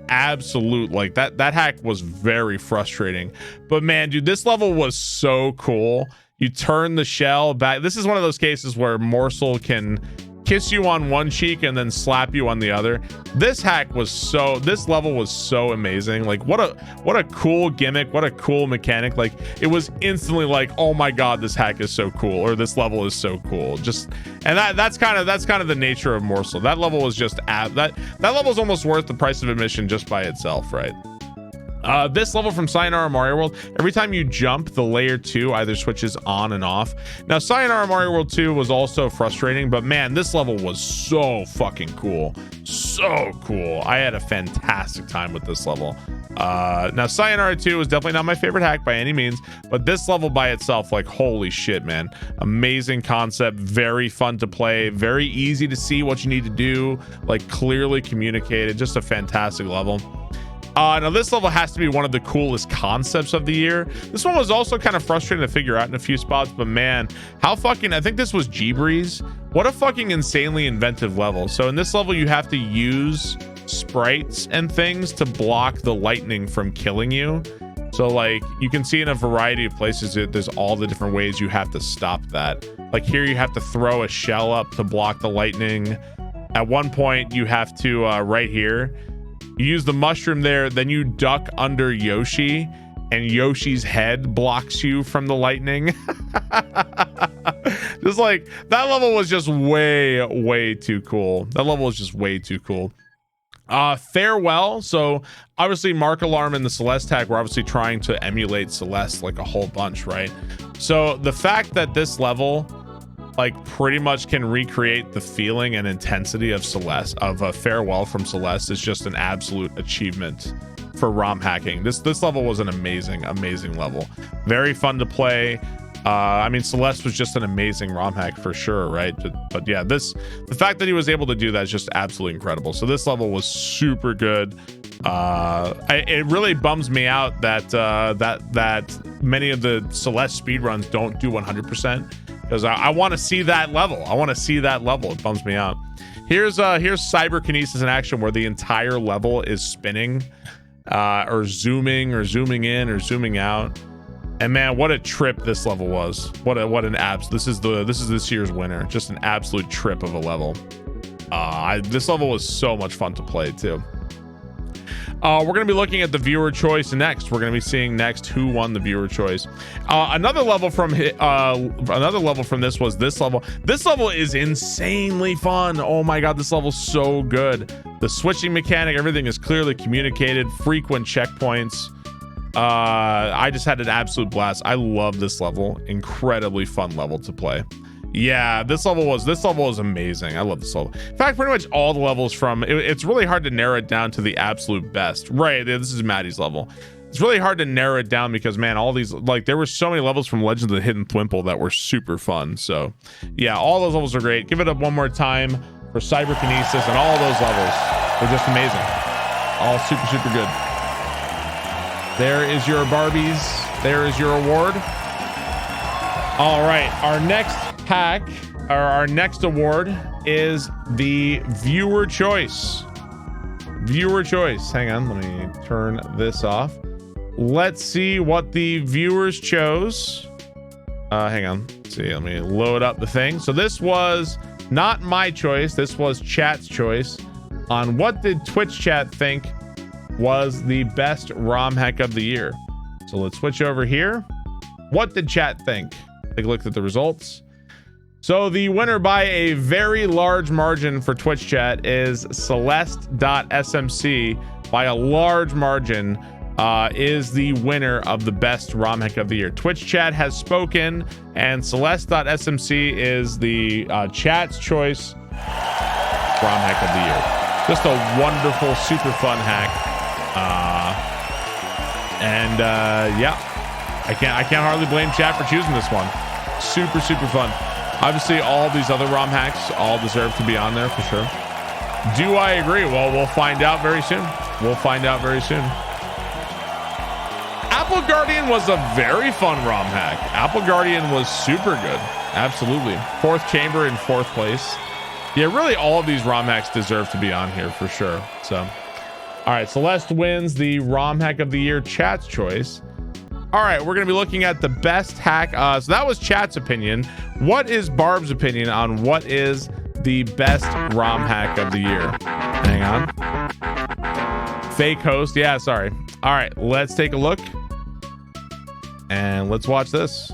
absolute, like that hack was very frustrating. But man, dude, this level was so cool. You turn the shell back. This is one of those cases where Morsel can kiss you on one cheek and then slap you on the other. This level was so amazing. Like what a cool gimmick, what a cool mechanic. Like it was instantly like, oh my god, this hack is so cool, or this level is so cool. And that's kind of the nature of Morsel. That level was just that level is almost worth the price of admission just by itself, right? This level from Sayonara Mario World, every time you jump, the layer 2 either switches on and off. Now, Sayonara Mario World 2 was also frustrating, but man, this level was so fucking cool. So cool. I had a fantastic time with this level. Now, Sayonara 2 was definitely not my favorite hack by any means, but this level by itself, like, holy shit, man. Amazing concept, very fun to play, very easy to see what you need to do, like, clearly communicated, just a fantastic level. Now this level has to be one of the coolest concepts of the year. This one was also kind of frustrating to figure out in a few spots, but man, how fucking, I think this was G-Breeze. What a fucking insanely inventive level. So in this level, you have to use sprites and things to block the lightning from killing you. So like you can see in a variety of places, there's all the different ways you have to stop that. Like here, you have to throw a shell up to block the lightning. At one point, you have to, right here, you use the mushroom there, then you duck under Yoshi, and Yoshi's head blocks you from the lightning. Just like, that level was just way too cool. That level was just way too cool. Farewell. So obviously Mark Alarm and the Celeste hack were obviously trying to emulate Celeste like a whole bunch, right? So the fact that this level like pretty much can recreate the feeling and intensity of Celeste, of a Farewell from Celeste, is just an absolute achievement for ROM hacking. This level was an amazing level, very fun to play. I mean, Celeste was just an amazing ROM hack for sure, right? But yeah, the fact that he was able to do that is just absolutely incredible. So this level was super good. It really bums me out that that many of the Celeste speedruns don't do 100%. Because I want to see that level. It bums me out. Here's Cyberkinesis in action, where the entire level is spinning, or zooming in or zooming out. And man, what a trip this level was. What an abs. This is this year's winner. Just an absolute trip of a level. This level was so much fun to play too. We're going to be looking at the viewer choice next. We're going to be seeing next who won the viewer choice. Another level from this was this level. This level is insanely fun. Oh my god, this level's so good. The switching mechanic, everything is clearly communicated. Frequent checkpoints. I just had an absolute blast. I love this level. Incredibly fun level to play. Yeah, this level was amazing. I love this level. In fact, pretty much all the levels from it's really hard to narrow it down to the absolute best. Right, this is Maddie's level. It's really hard to narrow it down because, man, all these, like, there were so many levels from Legends of the Hidden Thwimple that were super fun. So yeah, all those levels are great. Give it up one more time for Cyberkinesis, and all those levels were just amazing. All super good. There is your Barbies. There is your award. All right, our next hack, or our next award, is the viewer choice. Viewer choice. Hang on, let me turn this off. Let's see what the viewers chose. Hang on. Let's see, let me load up the thing. So this was not my choice. This was chat's choice on what did Twitch chat think was the best ROM hack of the year. So let's switch over here. What did chat think? Take a look at the results. So the winner by a very large margin for Twitch chat is Celeste.smc. By a large margin, is the winner of the best ROM hack of the year. Twitch chat has spoken, and Celeste.smc is the chat's choice ROM hack of the year. Just a wonderful, super fun hack. Yeah, I can't hardly blame chat for choosing this one. Super fun. Obviously, all these other ROM hacks all deserve to be on there for sure. Do I agree? Well, we'll find out very soon. Apple Guardian was a very fun ROM hack. Apple Guardian was super good. Absolutely. Fourth chamber in fourth place. Yeah, really all of these ROM hacks deserve to be on here for sure. So, all right, Celeste wins the ROM hack of the year, chat's choice. All right, we're going to be looking at the best hack. So that was chat's opinion. What is Barb's opinion on what is the best ROM hack of the year? Hang on. Fake host. Yeah, sorry. All right, let's take a look. And let's watch this.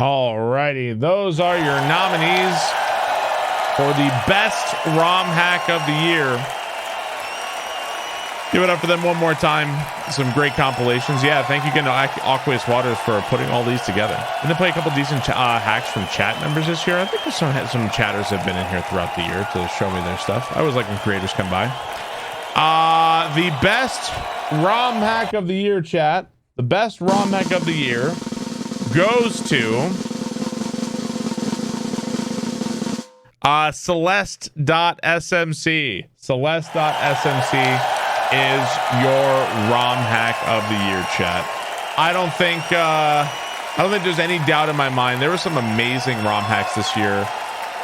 Alrighty, those are your nominees for the best ROM hack of the year. Give it up for them one more time. Some great compilations. Yeah, thank you again to Aqueous Waters for putting all these together. And then play a couple decent hacks from chat members this year. I think some chatters have been in here throughout the year to show me their stuff. I always like when creators come by. The best ROM hack of the year, chat. The best ROM hack of the year goes to Celeste.smc. Celeste.smc is your ROM hack of the year, chat. I don't think there's any doubt in my mind. There were some amazing ROM hacks this year.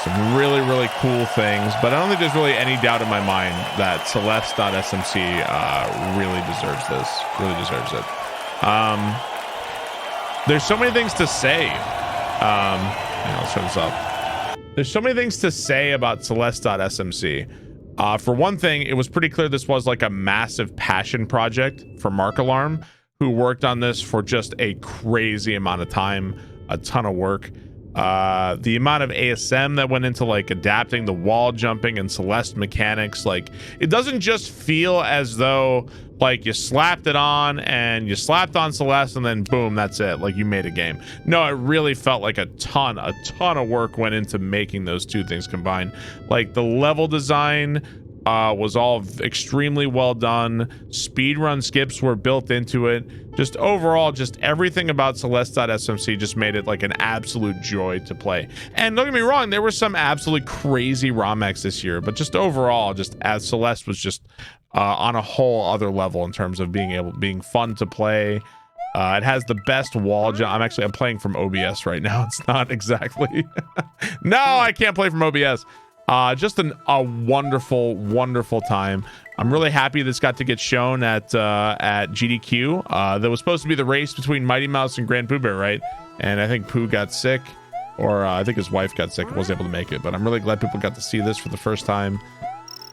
Some really, really cool things, but I don't think there's really any doubt in my mind that Celeste.smc really deserves this. Really deserves it. There's so many things to say. Let's turn this up. There's so many things to say about Celeste.smc. For one thing, it was pretty clear this was like a massive passion project for Mark Alarm, who worked on this for just a crazy amount of time, a ton of work. The amount of ASM that went into like adapting the wall jumping and Celeste mechanics, like it doesn't just feel as though like you slapped it on and you slapped on Celeste and then boom, that's it, like you made a game. No, it really felt like a ton of work went into making those two things combined. Like the level design was all extremely well done. Speedrun skips were built into it. Just overall, just everything about Celeste.smc just made it like an absolute joy to play. And don't get me wrong, there were some absolutely crazy ROM hacks this year, but just overall, just as Celeste was just on a whole other level in terms of being fun to play. It has the best wall jump. I'm playing from OBS right now. It's not exactly. No, I can't play from OBS. Just a wonderful, wonderful time. I'm really happy this got to get shown at GDQ. That was supposed to be the race between Mighty Mouse and Grand Pooh Bear, right? And I think Pooh got sick, or I think his wife got sick and wasn't able to make it. But I'm really glad people got to see this for the first time.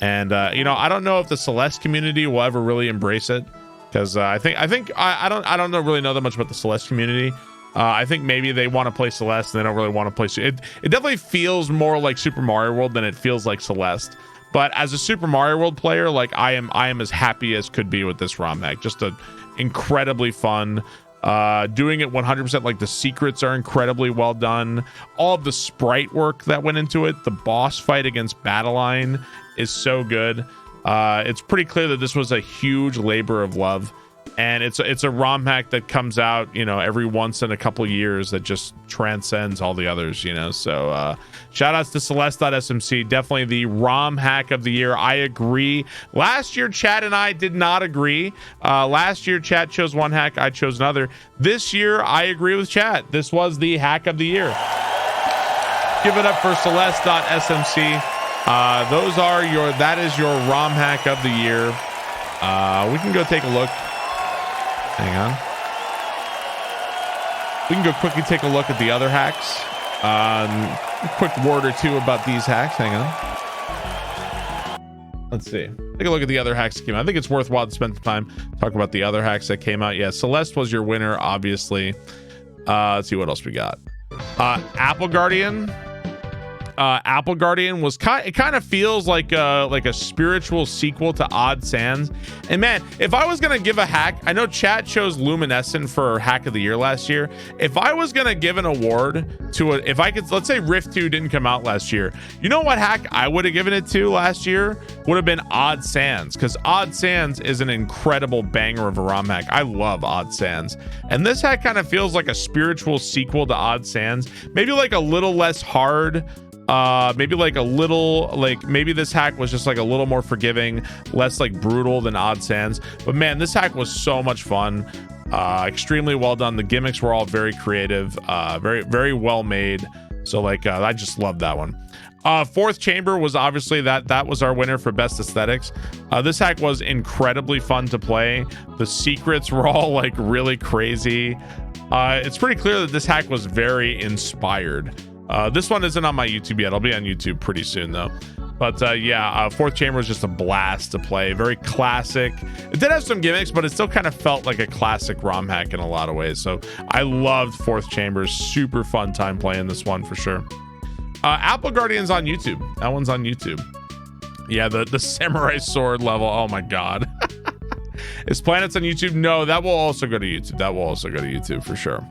And I don't know if the Celeste community will ever really embrace it, because I don't really know that much about the Celeste community. I think maybe they want to play Celeste and they don't really want to play it. It definitely feels more like Super Mario World than it feels like Celeste. But as a Super Mario World player, like I am as happy as could be with this ROM hack. Just incredibly fun. Doing it 100%. Like the secrets are incredibly well done. All of the sprite work that went into it. The boss fight against Battleline is so good. It's pretty clear that this was a huge labor of love. And it's a ROM hack that comes out, every once in a couple years that just transcends all the others, So shout outs to Celeste.smc. Definitely the ROM hack of the year. I agree. Last year, Chat and I did not agree. Last year, Chat chose one hack. I chose another. This year, I agree with Chat. This was the hack of the year. Give it up for Celeste.smc. That is your ROM hack of the year. We can go take a look. Hang on. We can go quickly take a look at the other hacks. A quick word or two about these hacks. Hang on. Let's see. Take a look at the other hacks that came out. I think it's worthwhile to spend some time talk about the other hacks that came out. Yeah, Celeste was your winner, obviously. Let's see what else we got. Apple Guardian. Apple Guardian was it kind of feels like a spiritual sequel to Odd Sands. And man, if I was gonna give a hack, I know Chat chose Luminescent for hack of the year last year. If I was gonna give an award to let's say Rift 2 didn't come out last year, you know what hack I would have given it to last year would have been Odd Sands, because Odd Sands is an incredible banger of a ROM hack. I love Odd Sands, and this hack kind of feels like a spiritual sequel to Odd Sands, maybe like a little less hard. Maybe this hack was just like a little more forgiving, less like brutal than Odd Sands. But man, this hack was so much fun. Extremely well done. The gimmicks were all very creative, very, very well made. So I just love that one. Fourth Chamber was obviously that was our winner for best aesthetics. This hack was incredibly fun to play. The secrets were all like really crazy. It's pretty clear that this hack was very inspired. This one isn't on my YouTube yet. I'll be on YouTube pretty soon though. But yeah, Fourth Chamber was just a blast to play. Very classic. It did have some gimmicks, but it still kind of felt like a classic ROM hack in a lot of ways. So I loved Fourth Chamber. Super fun time playing this one for sure. Apple Guardian's on YouTube. That one's on YouTube. Yeah, the samurai sword level. Oh my god. Is Planets on YouTube? No, that will also go to YouTube. That will also go to YouTube for sure.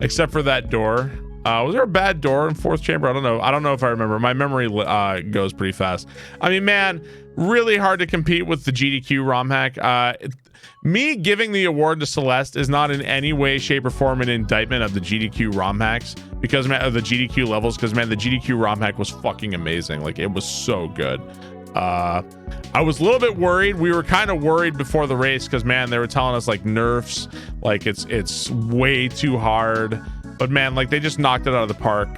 Except for that door. Was there a bad door in Fourth Chamber? I don't know. I don't know if I remember. My memory goes pretty fast. I mean, man, really hard to compete with the GDQ ROM hack. Me giving the award to Celeste is not in any way, shape, or form an indictment of the GDQ ROM hacks because, man, of the GDQ levels. Because, man, the GDQ ROM hack was fucking amazing. Like, it was so good. I was a little bit worried. We were kind of worried before the race because, man, they were telling us like nerfs, like it's way too hard. But man, like they just knocked it out of the park.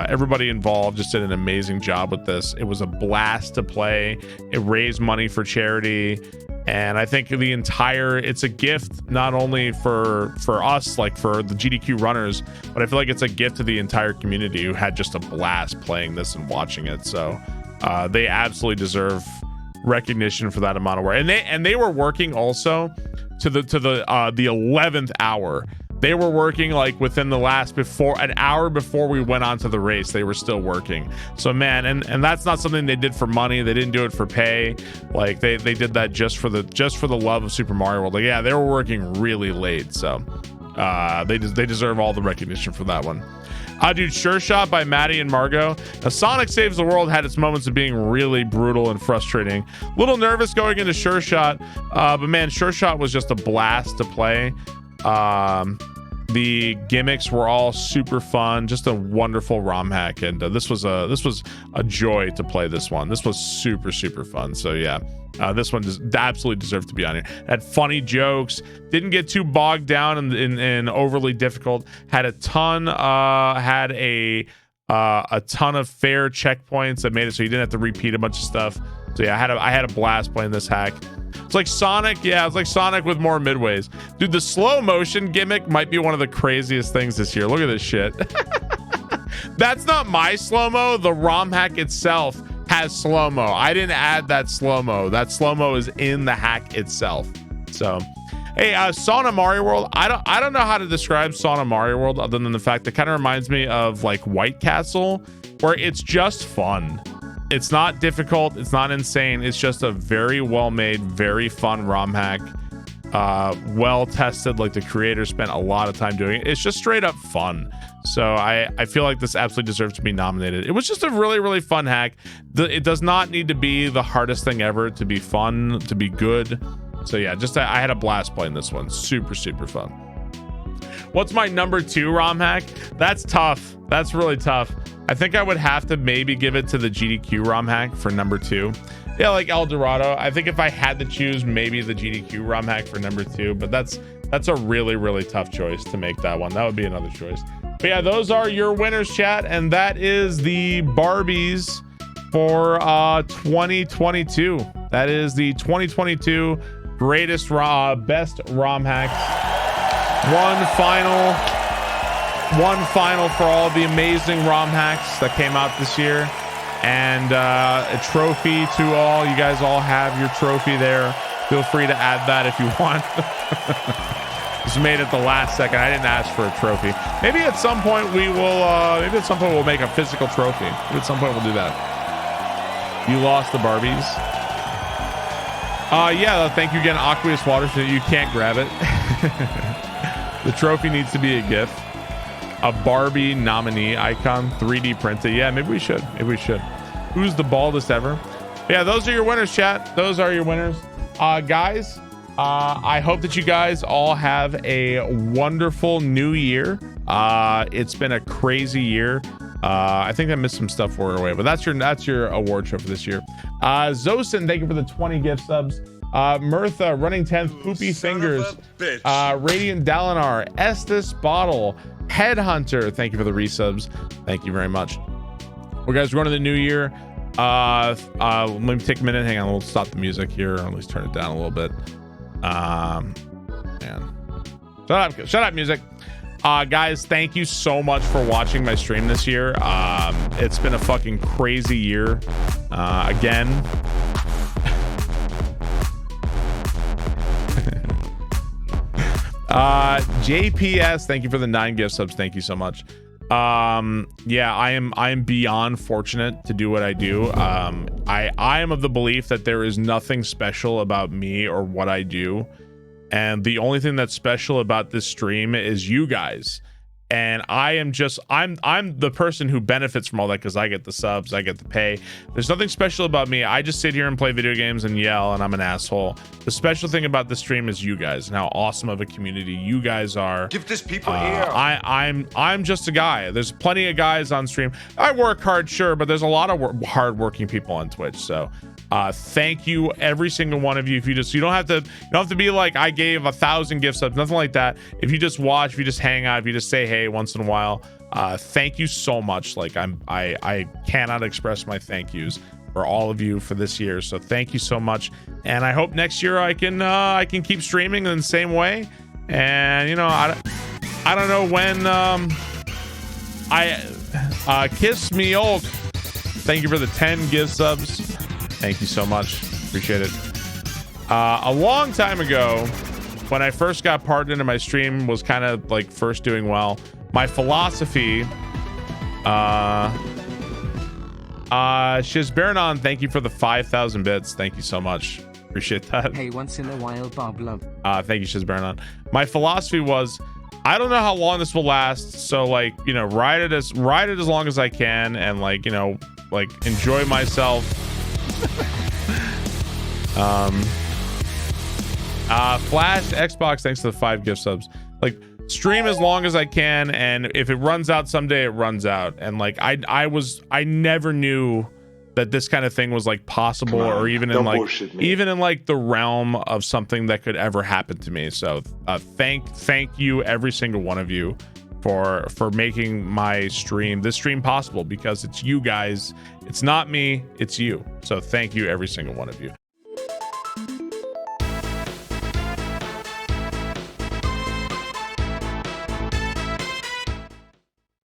Everybody involved just did an amazing job with this. It was a blast to play. It raised money for charity. And I think it's a gift not only for us, like for the GDQ runners, but I feel like it's a gift to the entire community who had just a blast playing this and watching it. So they absolutely deserve recognition for that amount of work. And they were working also to the 11th hour. They were working like within the an hour before we went on to the race. They were still working. So man, and that's not something they did for money. They didn't do it for pay. Like they did that just for the love of Super Mario World. Like yeah, they were working really late. So they deserve all the recognition for that one. Dude, Sure Shot by Maddie and Margot. Now, Sonic Saves the World had its moments of being really brutal and frustrating. A little nervous going into Sure Shot, but man, Sure Shot was just a blast to play. The gimmicks were all super fun, just a wonderful ROM hack, and this was a joy to play this one. This was super fun. So yeah, this one absolutely deserved to be on here. Had funny jokes, didn't get too bogged down in overly difficult. Had a ton of fair checkpoints that made it so you didn't have to repeat a bunch of stuff. So yeah, I had a blast playing this hack. It's like Sonic. Yeah, it's like Sonic with more midways. Dude, the slow motion gimmick might be one of the craziest things this year. Look at this shit. That's not my slow-mo. The ROM hack itself has slow-mo. I didn't add that slow-mo. That slow-mo is in the hack itself. So, hey, Sauna Mario World. I don't know how to describe Sauna Mario World other than the fact that it kind of reminds me of like White Castle, where it's just fun. It's not difficult. It's not insane. It's just a very well made, very fun ROM hack. Well tested. Like the creators spent a lot of time doing it. It's just straight up fun. So I feel like this absolutely deserves to be nominated. It was just a really fun hack. It does not need to be the hardest thing ever to be fun, to be good. So yeah, I had a blast playing this one. Super fun. What's my number 2 ROM hack? That's tough. That's really tough. I think I would have to maybe give it to the GDQ ROM hack for number 2. Yeah, like El Dorado. I think if I had to choose, maybe the GDQ ROM hack for number 2, but that's a really tough choice to make that one. That would be another choice. But yeah, those are your winners, chat, and that is the Barbies for 2022. That is the 2022 greatest best ROM hacks. One final for all the amazing ROM hacks that came out this year, and a trophy to all. You guys all have your trophy there. Feel free to add that if you want. Just made it the last second. I didn't ask for a trophy. Maybe at some point we will. Maybe at some point we'll make a physical trophy. Maybe at some point we'll do that. You lost the Barbies. Yeah. Thank you again, Aqueous Water. So you can't grab it. The trophy needs to be a gift. A Barbie nominee icon, 3D printed. Yeah, maybe we should. Who's the baldest ever? Yeah, those are your winners, chat. Those are your winners. Guys, I hope that you guys all have a wonderful new year. It's been a crazy year. I think I missed some stuff for away, but that's your award show for this year. Zosin, thank you for the 20 gift subs. Mirtha, running 10th, Poopy Fingers. Radiant Dalinar, Estes Bottle, Headhunter, thank you for the resubs. Thank you very much. Well, guys, we're going to the new year. Let me take a minute. Hang on, we'll stop the music here, or at least turn it down a little bit. Man, shut up, music. Guys, thank you so much for watching my stream this year. It's been a fucking crazy year. Again. JPS, thank you for the 9 gift subs. Thank you so much. Yeah, I am beyond fortunate to do what I do. I am of the belief that there is nothing special about me or what I do, and the only thing that's special about this stream is you guys. And I'm the person who benefits from all that because I get the subs, I get the pay. There's nothing special about me. I just sit here and play video games and yell, and I'm an asshole. The special thing about the stream is you guys and how awesome of a community you guys are. Give these people air. I'm just a guy. There's plenty of guys on stream. I work hard, sure, but there's a lot of hard-working people on Twitch. So thank you, every single one of you. If you don't have to be like I gave 1,000 gift subs, nothing like that. If you just watch, if you just hang out, if you just say hey once in a while, thank you so much. Like I cannot express my thank yous for all of you for this year. So thank you so much, and I hope next year I can keep streaming in the same way. And you know, I don't know when Kiss Me Oak, thank you for the 10 gift subs. Thank you so much, appreciate it. A long time ago, when I first got partnered into my stream, was kind of like first doing well. My philosophy, Shizbernon, thank you for the 5,000 bits. Thank you so much, appreciate that. Hey, once in a while, Bob Love. Thank you, Shizbernon. My philosophy was, I don't know how long this will last, so like, you know, ride it as long as I can, and like, you know, like enjoy myself. Flash Xbox, thanks to the 5 gift subs. Like, stream as long as I can, and if it runs out someday, it runs out. And like I never knew that this kind of thing was like possible, or even in like the realm of something that could ever happen to me. So thank you, every single one of you, for making this stream possible, because it's you guys, it's not me, it's you. So thank you, every single one of you.